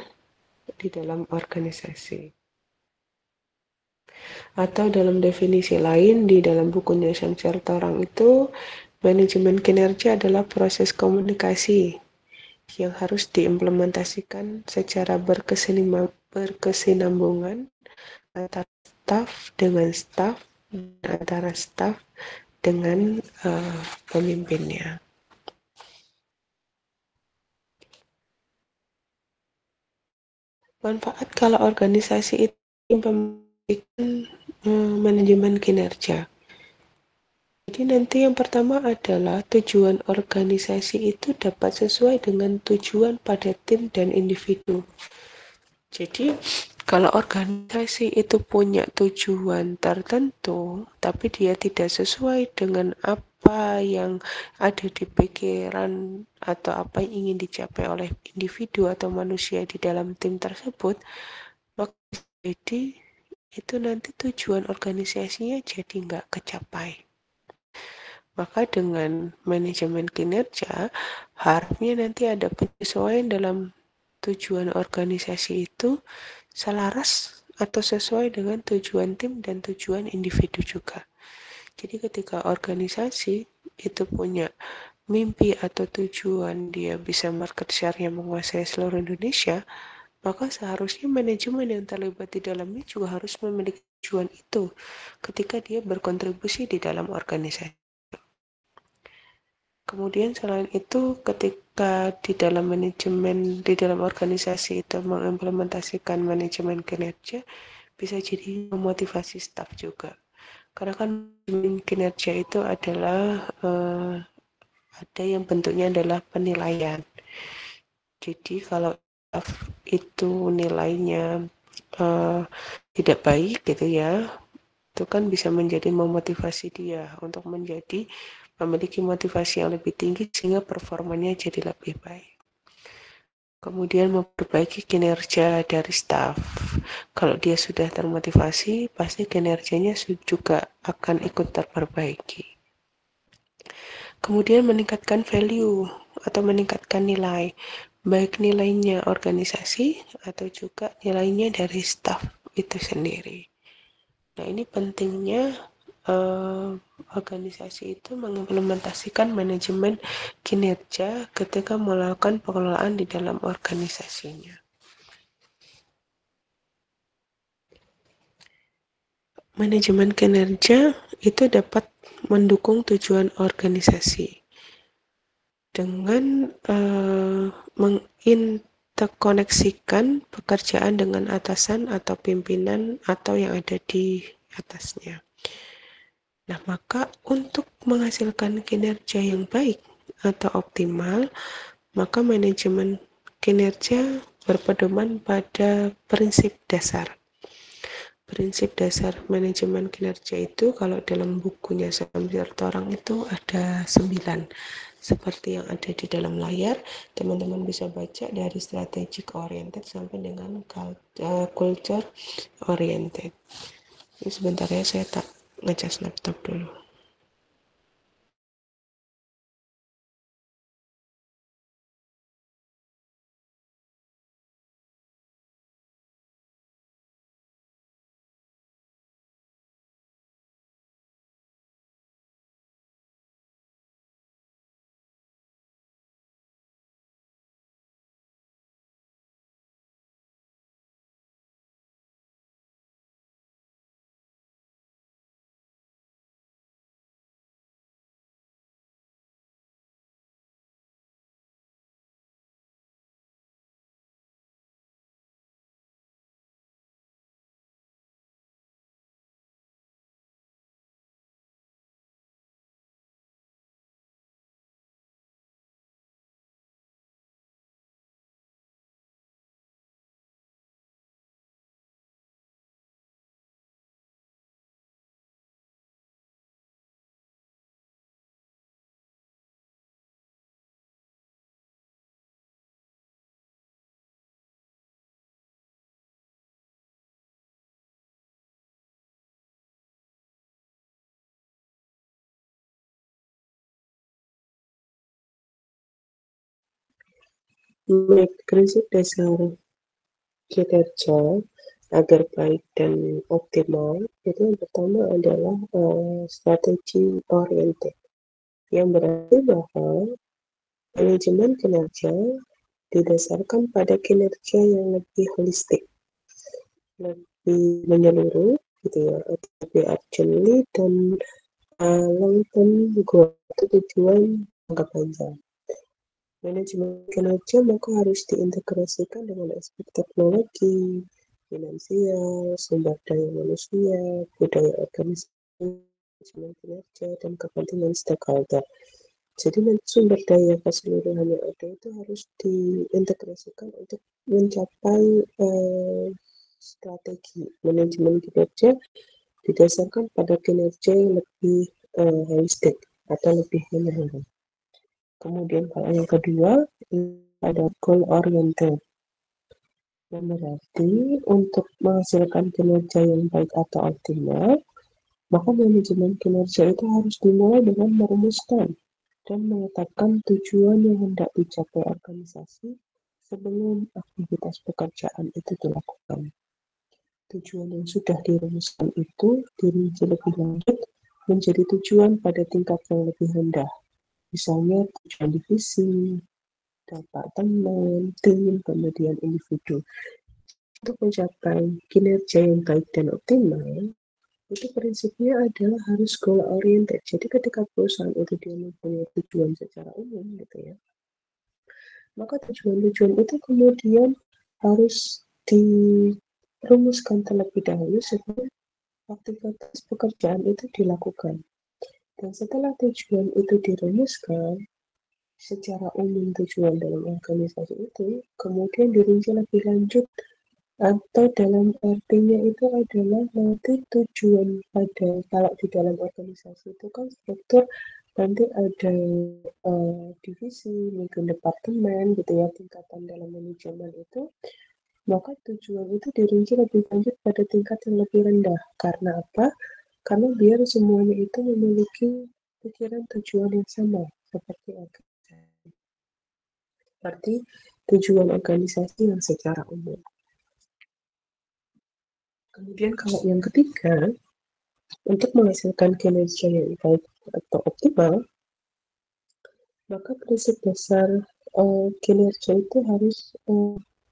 di dalam organisasi. Atau dalam definisi lain di dalam bukunya Samsel Torang itu, manajemen kinerja adalah proses komunikasi yang harus diimplementasikan secara berkesinambungan antara staf dengan staf, antara staf dengan pemimpinnya. Manfaat kalau organisasi itu implementasikan manajemen kinerja. Jadi nanti yang pertama adalah tujuan organisasi itu dapat sesuai dengan tujuan pada tim dan individu. Jadi kalau organisasi itu punya tujuan tertentu, tapi dia tidak sesuai dengan apa yang ada di pikiran atau apa yang ingin dicapai oleh individu atau manusia di dalam tim tersebut, maka jadi itu nanti tujuan organisasinya jadi nggak kecapai. Maka dengan manajemen kinerja, harusnya nanti ada penyesuaian dalam tujuan organisasi itu selaras atau sesuai dengan tujuan tim dan tujuan individu juga. Jadi ketika organisasi itu punya mimpi atau tujuan dia bisa market share-nya menguasai seluruh Indonesia, maka seharusnya manajemen yang terlibat di dalamnya juga harus memiliki tujuan itu ketika dia berkontribusi di dalam organisasi. Kemudian selain itu ketika di dalam manajemen, di dalam organisasi itu mengimplementasikan manajemen kinerja, bisa jadi memotivasi staf juga. Karena kan kinerja itu adalah ada yang bentuknya adalah penilaian. Jadi kalau staf itu nilainya tidak baik gitu ya, itu kan bisa menjadi memotivasi dia untuk menjadi memiliki motivasi yang lebih tinggi sehingga performanya jadi lebih baik. Kemudian memperbaiki kinerja dari staf. Kalau dia sudah termotivasi, pasti kinerjanya juga akan ikut terperbaiki. Kemudian meningkatkan value atau meningkatkan nilai, baik nilainya organisasi atau juga nilainya dari staf itu sendiri. Nah, ini pentingnya organisasi itu mengimplementasikan manajemen kinerja ketika melakukan pengelolaan di dalam organisasinya. Manajemen kinerja itu dapat mendukung tujuan organisasi dengan menginterkoneksikan pekerjaan dengan atasan atau pimpinan atau yang ada di atasnya. Nah, maka untuk menghasilkan kinerja yang baik atau optimal, maka manajemen kinerja berpedoman pada prinsip dasar. Prinsip dasar manajemen kinerja itu kalau dalam bukunya Samsir Torang itu ada 9. Seperti yang ada di dalam layar, teman-teman bisa baca dari strategic oriented sampai dengan culture oriented. Ini sebentar ya, saya tak ngecas laptop dulu. Prinsip dasar kinerja agar baik dan optimal itu yang pertama adalah strategi oriented, yang berarti bahwa manajemen kinerja didasarkan pada kinerja yang lebih holistik, lebih menyeluruh gitu ya, lebih urgently dan long term goal atau tujuan jangka panjang. Manajemen kinerja maka harus diintegrasikan dengan aspek teknologi, finansial, sumber daya manusia, budaya organisasi, manajemen kinerja, dan kepentingan stakeholder. Jadi sumber daya keseluruhan yang ada itu harus diintegrasikan untuk mencapai strategi manajemen kinerja didasarkan pada kinerja yang lebih holistik atau lebih menyeluruh. Kemudian kalau yang kedua ada goal oriented, yang berarti untuk menghasilkan kinerja yang baik atau optimal, maka manajemen kinerja itu harus dimulai dengan merumuskan dan menetapkan tujuan yang hendak dicapai organisasi sebelum aktivitas pekerjaan itu dilakukan. Tujuan yang sudah dirumuskan itu dirinci lebih lanjut menjadi tujuan pada tingkat yang lebih rendah. Misalnya tujuan divisi, departemen, tim, kemudian individu. Untuk mencapai kinerja yang baik dan optimal, itu prinsipnya adalah harus goal oriented. Jadi ketika perusahaan itu dia mempunyai tujuan secara umum gitu ya, maka tujuan-tujuan itu kemudian harus dirumuskan terlebih dahulu sebelum aktivitas pekerjaan itu dilakukan. Dan setelah tujuan itu dirumuskan secara umum tujuan dalam organisasi itu, kemudian dirinci lebih lanjut atau dalam artinya itu adalah nanti tujuan pada kalau di dalam organisasi itu kan struktur nanti ada divisi, mungkin departemen gitu ya, tingkatan dalam manajemen itu, maka tujuan itu dirinci lebih lanjut pada tingkat yang lebih rendah. Karena apa? Karena biar semuanya itu memiliki pikiran tujuan yang sama seperti organisasi. Seperti tujuan organisasi yang secara umum. Kemudian kalau yang ketiga, untuk menghasilkan kinerja yang baik atau optimal, maka prinsip dasar kinerja itu harus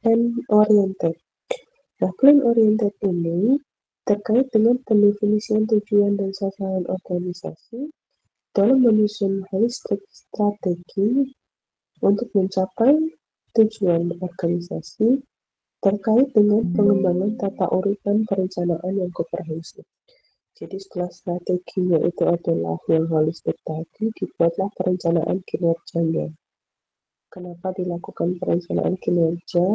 plan oriented. Nah, plan oriented ini terkait dengan pendefinisian tujuan dan sasaran organisasi dalam menyusun holistik strategi untuk mencapai tujuan organisasi terkait dengan pengembangan tata urutan perencanaan yang komprehensif. Jadi setelah strateginya itu adalah yang holistik tadi, dibuatlah perencanaan kinerjanya. Kenapa dilakukan perencanaan kinerja?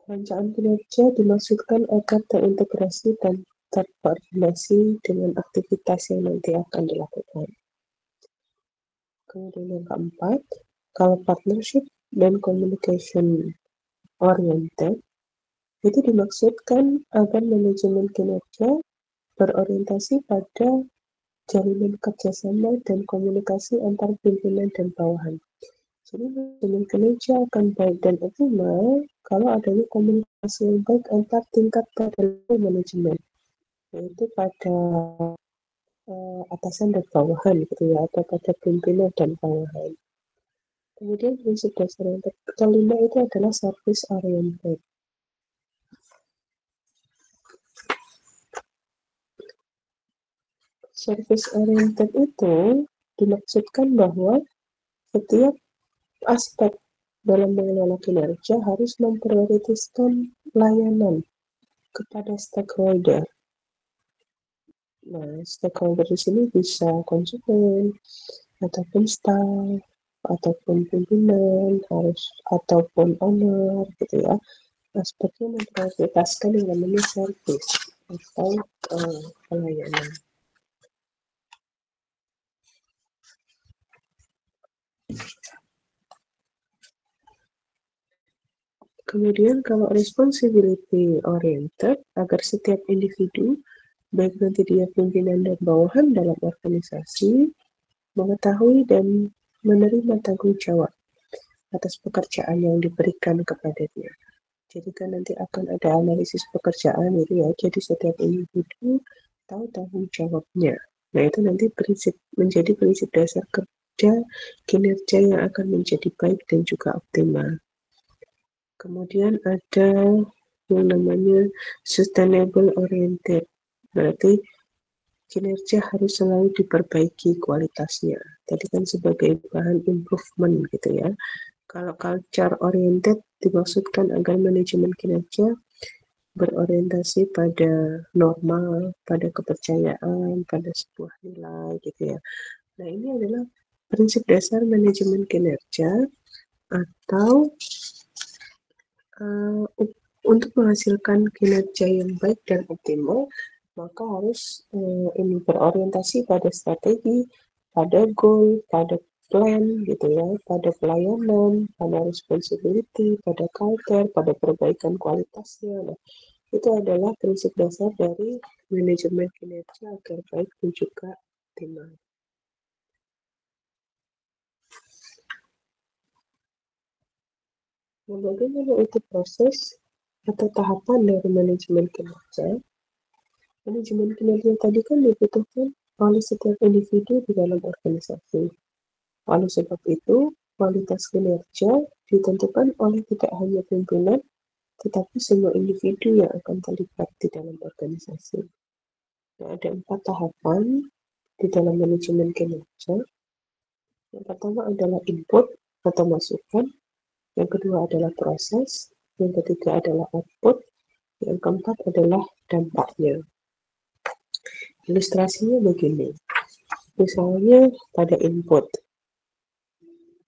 Perencanaan kinerja dimaksudkan agar terintegrasi dan terkoordinasi dengan aktivitas yang nanti akan dilakukan. Kemudian yang keempat, kalau partnership dan communication oriented, itu dimaksudkan agar manajemen kinerja berorientasi pada jalinan kerjasama dan komunikasi antar pimpinan dan bawahan. Jadi manajemen kinerja akan baik dan optimal kalau adanya komunikasi yang baik antar tingkat pada manajemen, yaitu pada atasan dan bawahan gitu ya, atau pada pimpinan dan bawahan. Kemudian prinsip dasar yang kelima itu adalah service oriented. Service oriented itu dimaksudkan bahwa setiap aspek dalam mengelola kinerja harus memprioritaskan layanan kepada stakeholder. Nah, stakeholder di sini bisa konsumen, ataupun staff, ataupun pimpinan, harus ataupun owner, gitu ya. Aspeknya memprioritaskan yang namanya service atau pelayanan. Kemudian kalau responsibility oriented, agar setiap individu, baik nanti dia pimpinan dan bawahan dalam organisasi, mengetahui dan menerima tanggung jawab atas pekerjaan yang diberikan kepadanya. Jadi kan nanti akan ada analisis pekerjaan itu ya, jadi setiap individu tahu tanggung jawabnya. Nah itu nanti menjadi prinsip dasar kerja kinerja yang akan menjadi baik dan juga optimal. Kemudian ada yang namanya sustainable oriented, berarti kinerja harus selalu diperbaiki kualitasnya. Tadi kan sebagai bahan improvement gitu ya. Kalau culture oriented dimaksudkan agar manajemen kinerja berorientasi pada normal, pada kepercayaan, pada sebuah nilai gitu ya. Nah ini adalah prinsip dasar manajemen kinerja atau untuk menghasilkan kinerja yang baik dan optimal, maka harus ini berorientasi pada strategi, pada goal, pada plan gitu ya, pada pelayanan, pada responsibility, pada culture, pada perbaikan kualitasnya. Nah, itu adalah prinsip dasar dari manajemen kinerja agar baik dan juga optimal. Nah, bagaimana itu proses atau tahapan dari manajemen kinerja? Manajemen kinerja tadi kan dibutuhkan oleh setiap individu di dalam organisasi. Oleh sebab itu, kualitas kinerja ditentukan oleh tidak hanya pimpinan, tetapi semua individu yang akan terlibat di dalam organisasi. Nah, ada 4 tahapan di dalam manajemen kinerja. Yang pertama adalah input atau masukan, yang kedua adalah proses, yang ketiga adalah output, yang keempat adalah dampaknya. Ilustrasinya begini, misalnya pada input,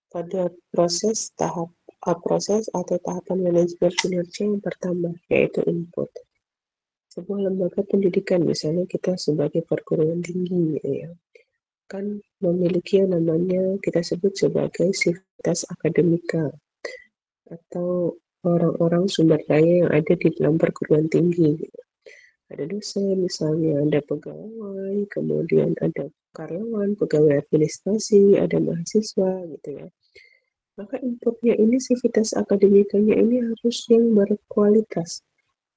pada proses atau tahapan manajemen kinerja yang pertama, yaitu input. Sebuah lembaga pendidikan, misalnya kita sebagai perguruan tinggi ya, kan memiliki yang namanya kita sebut sebagai sivitas akademika atau orang-orang sumber daya yang ada di dalam perguruan tinggi. Ada dosen misalnya, ada pegawai, kemudian ada karyawan, pegawai administrasi, ada mahasiswa gitu ya. Maka inputnya ini, sivitas akademikanya ini harus yang berkualitas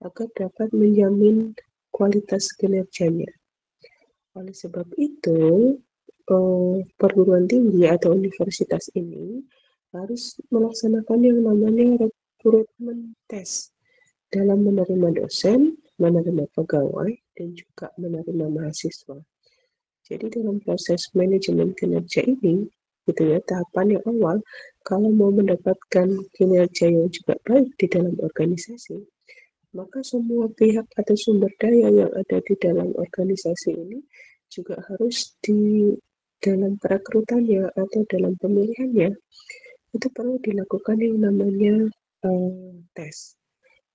agar dapat menjamin kualitas kinerjanya. Oleh sebab itu, perguruan tinggi atau universitas ini harus melaksanakan yang namanya rekrutmen tes dalam menerima dosen, menerima pegawai, dan juga menerima mahasiswa. Jadi dalam proses manajemen kinerja ini, gitu ya, tahapan yang awal, kalau mau mendapatkan kinerja yang juga baik di dalam organisasi, Maka semua pihak atau sumber daya yang ada di dalam organisasi ini juga harus di dalam perekrutannya atau dalam pemilihannya itu perlu dilakukan yang namanya tes.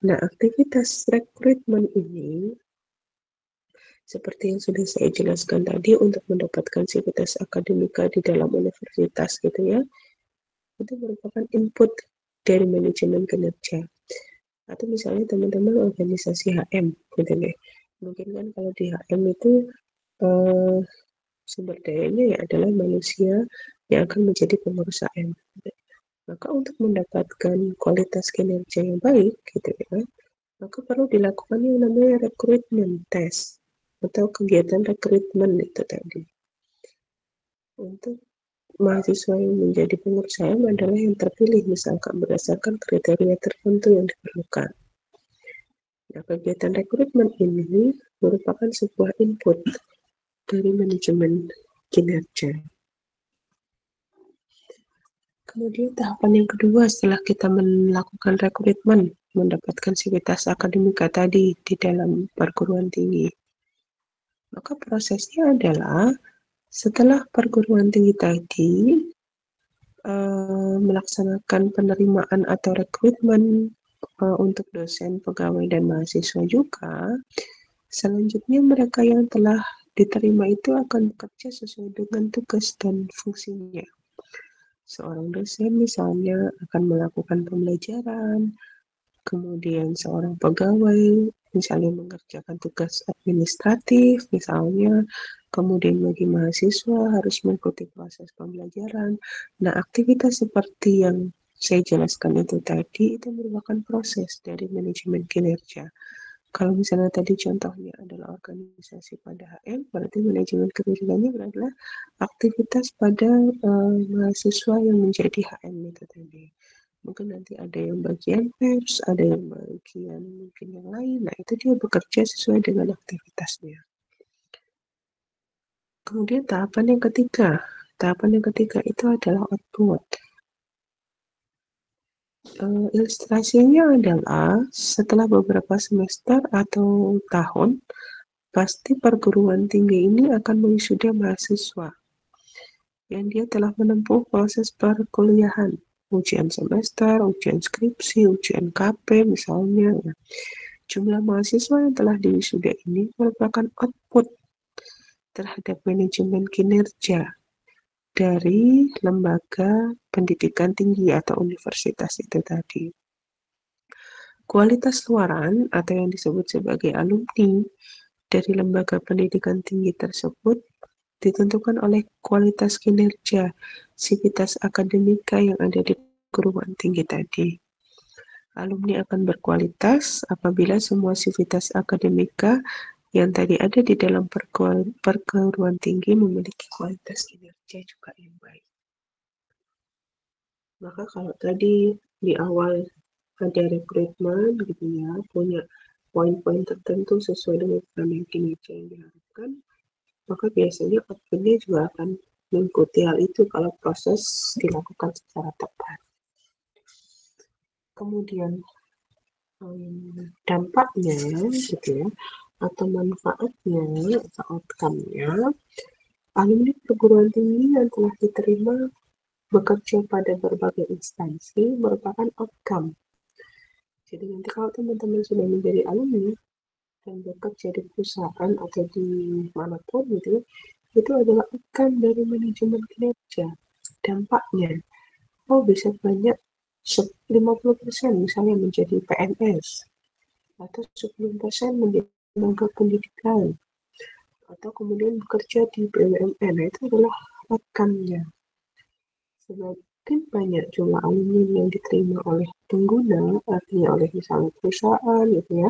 Nah, aktivitas rekrutmen ini seperti yang sudah saya jelaskan tadi untuk mendapatkan sivitas akademika di dalam universitas gitu ya, itu merupakan input dari manajemen kinerja. Atau misalnya teman-teman organisasi HM gitu ya. Mungkin kan kalau di HM itu eh, sumber dayanya ya adalah manusia yang akan menjadi pengurus HM. Maka untuk mendapatkan kualitas kinerja yang baik gitu ya, maka perlu dilakukan yang namanya rekrutmen test atau kegiatan rekrutmen itu tadi. Untuk mahasiswa yang menjadi pengurus HM adalah yang terpilih misalkan berdasarkan kriteria tertentu yang diperlukan. Nah, kegiatan rekrutmen ini merupakan sebuah input dari manajemen kinerja. Kemudian tahapan yang kedua setelah kita melakukan rekrutmen, mendapatkan sivitas akademika tadi di dalam perguruan tinggi. Maka prosesnya adalah setelah perguruan tinggi tadi melaksanakan penerimaan atau rekrutmen untuk dosen, pegawai, dan mahasiswa juga, selanjutnya mereka yang telah diterima itu akan bekerja sesuai dengan tugas dan fungsinya. Seorang dosen misalnya akan melakukan pembelajaran, kemudian seorang pegawai misalnya mengerjakan tugas administratif misalnya, kemudian bagi mahasiswa harus mengikuti proses pembelajaran. Nah, aktivitas seperti yang saya jelaskan itu tadi itu merupakan proses dari manajemen kinerja. Kalau misalnya tadi contohnya adalah organisasi pada HM, berarti manajemen kinerjanya adalah aktivitas pada mahasiswa yang menjadi HM itu tadi. Mungkin nanti ada yang bagian pers, ada yang bagian mungkin yang lain. Nah, itu dia bekerja sesuai dengan aktivitasnya. Kemudian tahapan yang ketiga. Tahapan yang ketiga itu adalah output. Ilustrasinya adalah setelah beberapa semester atau tahun, pasti perguruan tinggi ini akan mewisuda mahasiswa yang dia telah menempuh proses perkuliahan, ujian semester, ujian skripsi, ujian KP misalnya. Jumlah mahasiswa yang telah diwisuda ini merupakan output terhadap manajemen kinerja dari lembaga pendidikan tinggi atau universitas itu tadi. Kualitas luaran atau yang disebut sebagai alumni dari lembaga pendidikan tinggi tersebut ditentukan oleh kualitas kinerja sivitas akademika yang ada di perguruan tinggi tadi. Alumni akan berkualitas apabila semua sivitas akademika yang tadi ada di dalam perguruan tinggi memiliki kualitas kinerja juga yang baik. Maka kalau tadi di awal ada rekrutmen gitu ya, punya poin-poin tertentu sesuai dengan parameter kinerja yang diharapkan, maka biasanya outputnya juga akan mengikuti hal itu kalau proses dilakukan secara tepat. Kemudian dampaknya gitu ya, atau manfaatnya atau outcome-nya, alumni perguruan tinggi yang telah diterima bekerja pada berbagai instansi merupakan outcome. Jadi nanti kalau teman-teman sudah menjadi alumni dan bekerja di perusahaan atau di manapun gitu, itu adalah outcome dari manajemen kinerja. Dampaknya, oh bisa banyak 50% misalnya menjadi PNS atau 10% menjadi tenaga pendidikan atau kemudian bekerja di BUMN. Nah, itu adalah outcome-nya. Semakin banyak jumlah alumni yang diterima oleh pengguna, artinya oleh misalnya perusahaan gitu ya,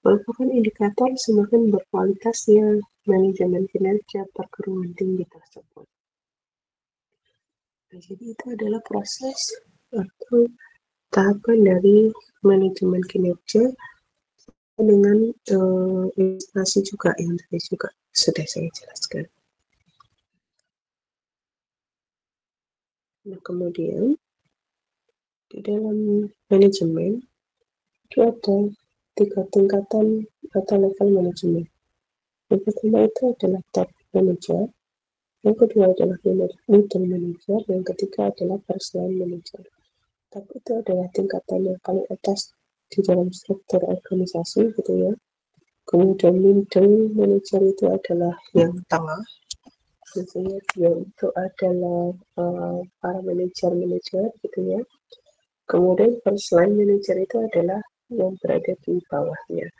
merupakan indikator semakin berkualitasnya manajemen kinerja perguruan tinggi tersebut. Nah, jadi itu adalah proses atau tahapan dari manajemen kinerja dengan ilustrasi juga yang tadi juga sudah saya jelaskan. Nah, kemudian di dalam manajemen itu ada 3 tingkatan atau level manajemen. Yang pertama itu adalah top manager, yang kedua adalah middle manager, yang ketiga adalah first line manager. Tapi itu adalah tingkatan yang paling atas di dalam struktur organisasi gitu ya. Kemudian middle manager itu adalah yang tengah, biasanya dia itu adalah para manajer gitu ya. Kemudian first line manager itu adalah yang berada di bawahnya.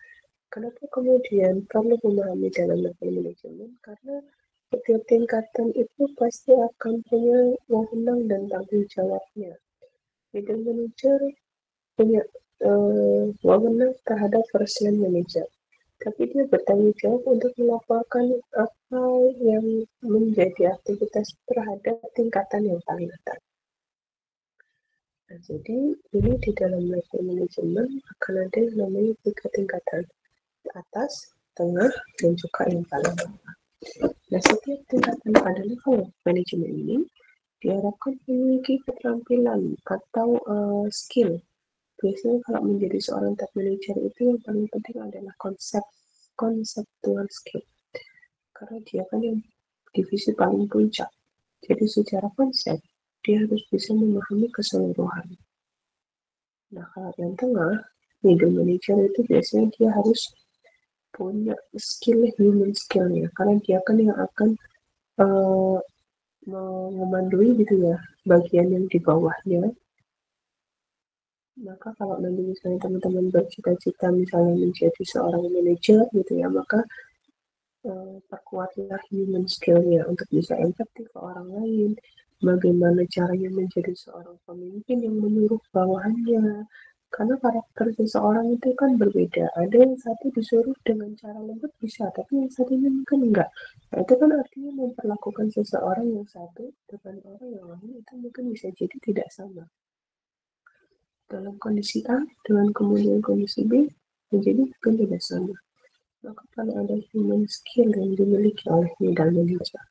Kenapa kemudian perlu memahami dalam level manajemen? Karena setiap tingkatan itu pasti akan punya wewenang dan tanggung jawabnya. Middle manager punya wewenang terhadap first line manager, tapi dia bertanggung jawab untuk melaporkan apa yang menjadi aktivitas terhadap tingkatan yang paling atas. Nah, jadi ini di dalam level manajemen akan ada yang namanya 3 tingkatan, atas, tengah, dan juga yang paling bawah. Nah, setiap tingkatan pada level manajemen ini diharapkan memiliki keterampilan atau skill. Biasanya kalau menjadi seorang top manager itu yang paling penting adalah conceptual skill. Karena dia kan yang divisi paling puncak. Jadi secara konsep, dia harus bisa memahami keseluruhan. Nah, kalau yang tengah, middle manager itu biasanya dia harus punya skill human skillnya, karena dia kan yang akan memandui gitu ya bagian yang di bawahnya. Maka kalau nanti misalnya teman-teman bercita-cita misalnya menjadi seorang manajer gitu ya, maka perkuatlah human skillnya untuk bisa empati ke orang lain, bagaimana caranya menjadi seorang pemimpin yang menyuruh bawahannya. Karena karakter seseorang itu kan berbeda. Ada yang satu disuruh dengan cara lembut bisa, tapi yang satunya mungkin enggak. Nah, itu kan artinya memperlakukan seseorang yang satu dengan orang yang lain itu mungkin bisa jadi tidak sama. Dalam kondisi A dengan kemudian kondisi B menjadi mungkin tidak sama. Maka kalau ada human skill yang dimiliki oleh middle manager.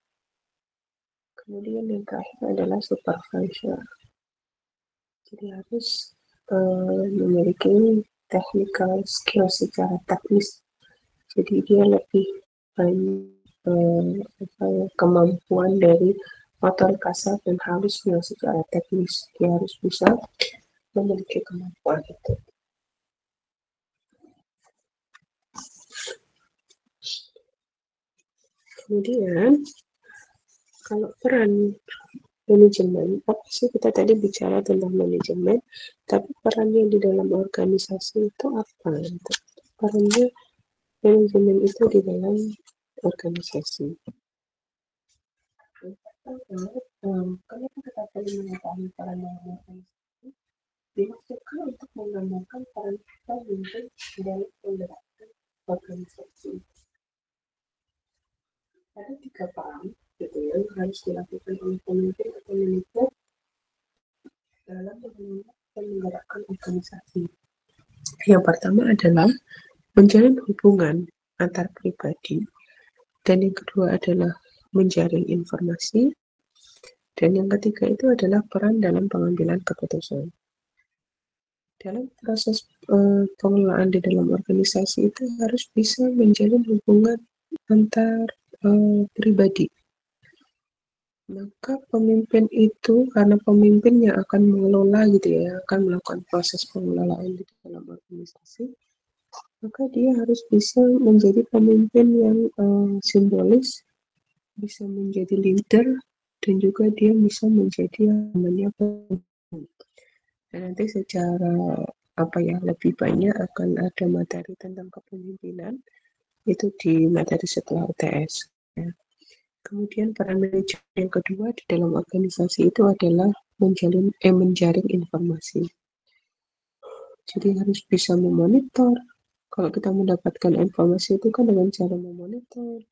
Kemudian yang terakhir adalah supervisor. Jadi harus memiliki technical skill secara teknis. Jadi dia lebih banyak kemampuan dari motor kasar dan halusnya secara teknis. Dia harus bisa memiliki kemampuan itu. Kemudian kalau peran manajemen, apa sih kita tadi bicara tentang manajemen, tapi perannya di dalam organisasi itu apa? Perannya manajemen itu di dalam organisasi. Kenapa kita tadi mengetahui peran organisasi? Dimaksudkan untuk menggambarkan peran kita menjadi dalam penggerakkan organisasi. Ada 3 peran gitu yang harus dilakukan oleh pemimpin atau manajer dalam mengelola dan menggerakkan organisasi. Yang pertama adalah menjalin hubungan antar pribadi, dan yang kedua adalah menjaring informasi, dan yang ketiga itu adalah peran dalam pengambilan keputusan. Dalam proses pengelolaan di dalam organisasi itu harus bisa menjalin hubungan antar pribadi. Maka pemimpin itu, karena pemimpin yang akan mengelola gitu ya, akan melakukan proses pengelolaan di dalam organisasi, maka dia harus bisa menjadi pemimpin yang simbolis, bisa menjadi leader, dan juga dia bisa menjadi namanya pemimpin. Dan nanti secara lebih banyak akan ada materi tentang kepemimpinan itu di materi setelah UTS. Ya. Kemudian peran manajer yang kedua di dalam organisasi itu adalah menjaring informasi. Jadi harus bisa memonitor. Kalau kita mendapatkan informasi itu kan dengan cara memonitor,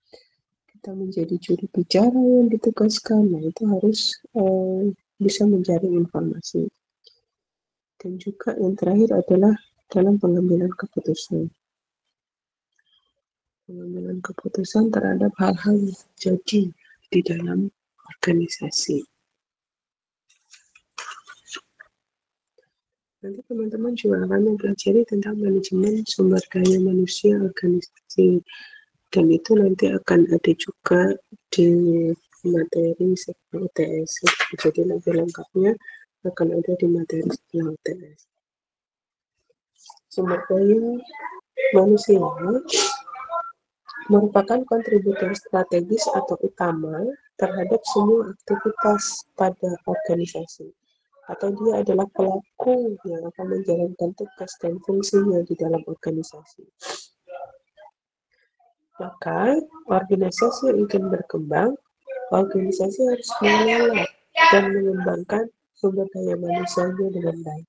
kita menjadi juru bicara yang ditugaskan, nah itu harus bisa menjaring informasi. Dan juga yang terakhir adalah dalam pengambilan keputusan. Pengambilan keputusan terhadap hal-hal yang terjadi di dalam organisasi. Nanti teman-teman juga akan mempelajari tentang manajemen sumber daya manusia organisasi. Dan itu nanti akan ada juga di materi setelah UTS. Jadi nanti lengkapnya akan ada di materi setelah UTS. Sumber daya manusia merupakan kontributor strategis atau utama terhadap semua aktivitas pada organisasi, atau dia adalah pelaku yang akan menjalankan tugas dan fungsinya di dalam organisasi. Maka organisasi yang ingin berkembang, organisasi harus mengelola dan mengembangkan sumber daya manusianya dengan baik.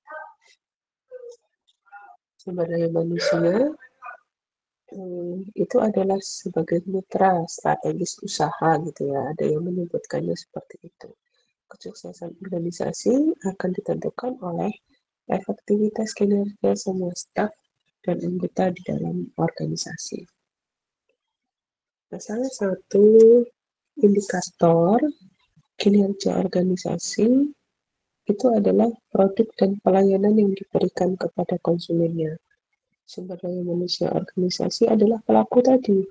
Sumber daya manusia itu adalah sebagai mitra strategis usaha gitu ya. Ada yang menyebutkannya seperti itu. Kesuksesan organisasi akan ditentukan oleh efektivitas kinerja semua staf dan anggota di dalam organisasi. Nah, salah satu indikator kinerja organisasi itu adalah produk dan pelayanan yang diberikan kepada konsumennya. Sumber daya manusia organisasi adalah pelaku tadi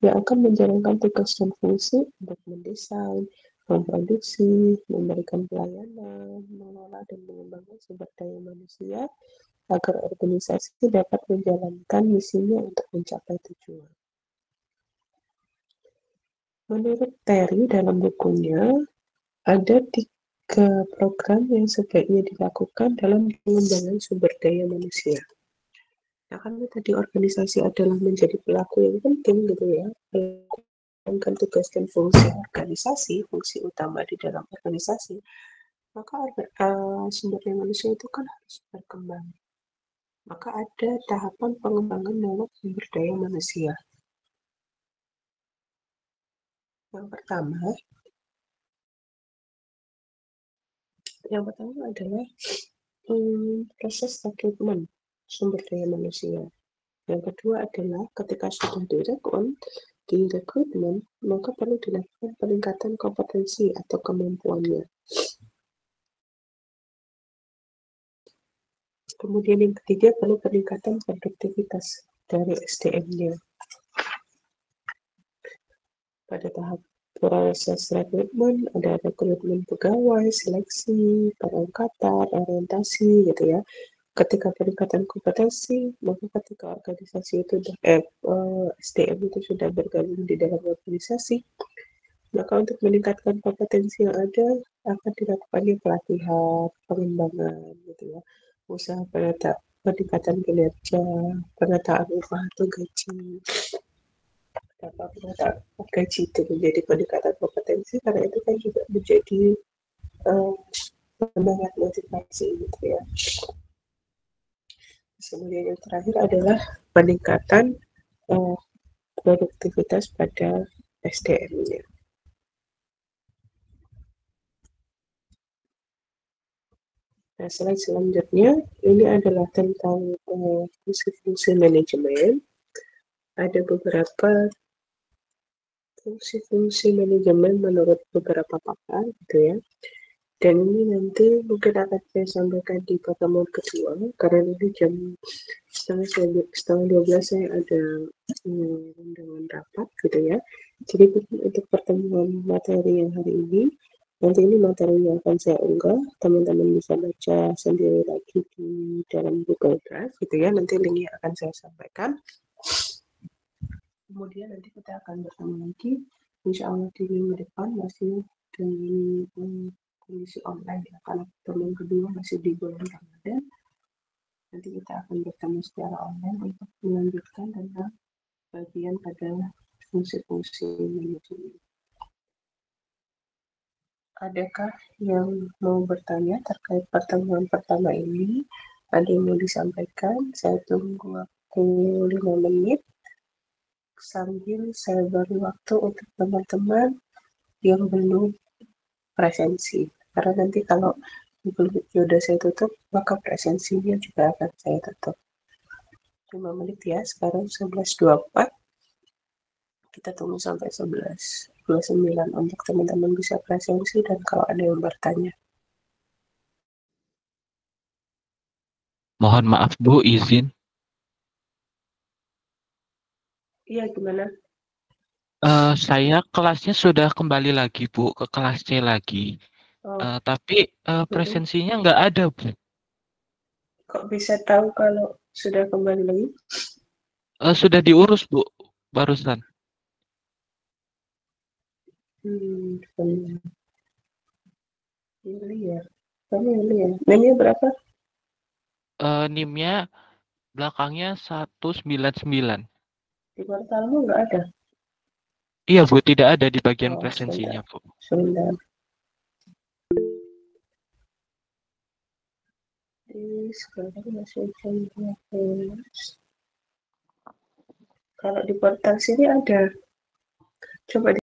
yang akan menjalankan tugas dan fungsi untuk mendesain, memproduksi, memberikan pelayanan, mengelola dan mengembangkan sumber daya manusia agar organisasi dapat menjalankan misinya untuk mencapai tujuan. Menurut Terry dalam bukunya, ada 3 program yang sebaiknya dilakukan dalam pengembangan sumber daya manusia. Nah, karena tadi organisasi adalah menjadi pelaku yang penting gitu ya, menjalankan tugas dan fungsi organisasi, fungsi utama di dalam organisasi, maka sumber daya manusia itu kan harus berkembang. Maka ada tahapan pengembangan dalam sumber daya manusia. Yang pertama adalah proses rekrutmen sumber daya manusia. Yang kedua adalah ketika sudah direkrutmen, maka perlu dilakukan peningkatan kompetensi atau kemampuannya. Kemudian yang ketiga perlu peningkatan produktivitas dari SDM-nya. Pada tahap proses rekrutmen ada rekrutmen pegawai, seleksi, perangkatan, orientasi gitu ya. Ketika peningkatan kompetensi, maka ketika organisasi itu SDM itu sudah bergabung di dalam organisasi, maka untuk meningkatkan kompetensi yang ada akan dilakukannya pelatihan, pengembangan gitu ya, usaha peningkatan kinerja, penataan upah atau gaji. Dapat penataan gaji itu menjadi peningkatan kompetensi karena itu kan juga menjadi semangat motivasi gitu ya. Kemudian yang terakhir adalah peningkatan produktivitas pada SDM-nya. Nah, selanjutnya ini adalah tentang fungsi-fungsi manajemen. Ada beberapa fungsi-fungsi manajemen menurut beberapa pakar gitu ya. Dan ini nanti mungkin akan saya sampaikan di pertemuan kedua karena nanti jam setengah 12 saya ada undangan rapat gitu ya. Jadi untuk pertemuan materi yang hari ini, nanti ini materi yang akan saya unggah, teman-teman bisa baca sendiri lagi di dalam Google Drive gitu ya. Nanti linknya akan saya sampaikan. Kemudian nanti kita akan bertemu lagi, insya Allah di minggu depan masih dengan kondisi online ya. Kalau pertemuan kedua masih di bulan Ramadan, nanti kita akan bertemu secara online untuk melanjutkan tentang bagian pada fungsi-fungsi manajemen. Adakah yang mau bertanya terkait pertemuan pertama ini? Ada yang mau disampaikan? Saya tunggu waktu 5 menit sambil saya beri waktu untuk teman-teman yang belum presensi. Karena nanti kalau sudah saya tutup, maka presensinya juga akan saya tutup. 5 menit ya, sekarang 11.24. Kita tunggu sampai 11.29 untuk teman-teman bisa presensi dan kalau ada yang bertanya. Mohon maaf Bu, izin. Iya, gimana? Saya kelasnya sudah kembali lagi Bu, ke kelas C lagi. Oh, Tapi mm-mm. presensinya nggak ada Bu. Kok bisa tahu kalau sudah kembali lagi? Sudah diurus Bu, barusan. Benar. Ini ya. Kamu ini ya. Namanya berapa? NIM-nya belakangnya 199. Di portalmu nggak ada? Iya Bu, tidak ada di bagian Oh, presensinya sebentar. Bu. Sebentar. Sekarang masih jam 12. Kalau di portal sini ada. Coba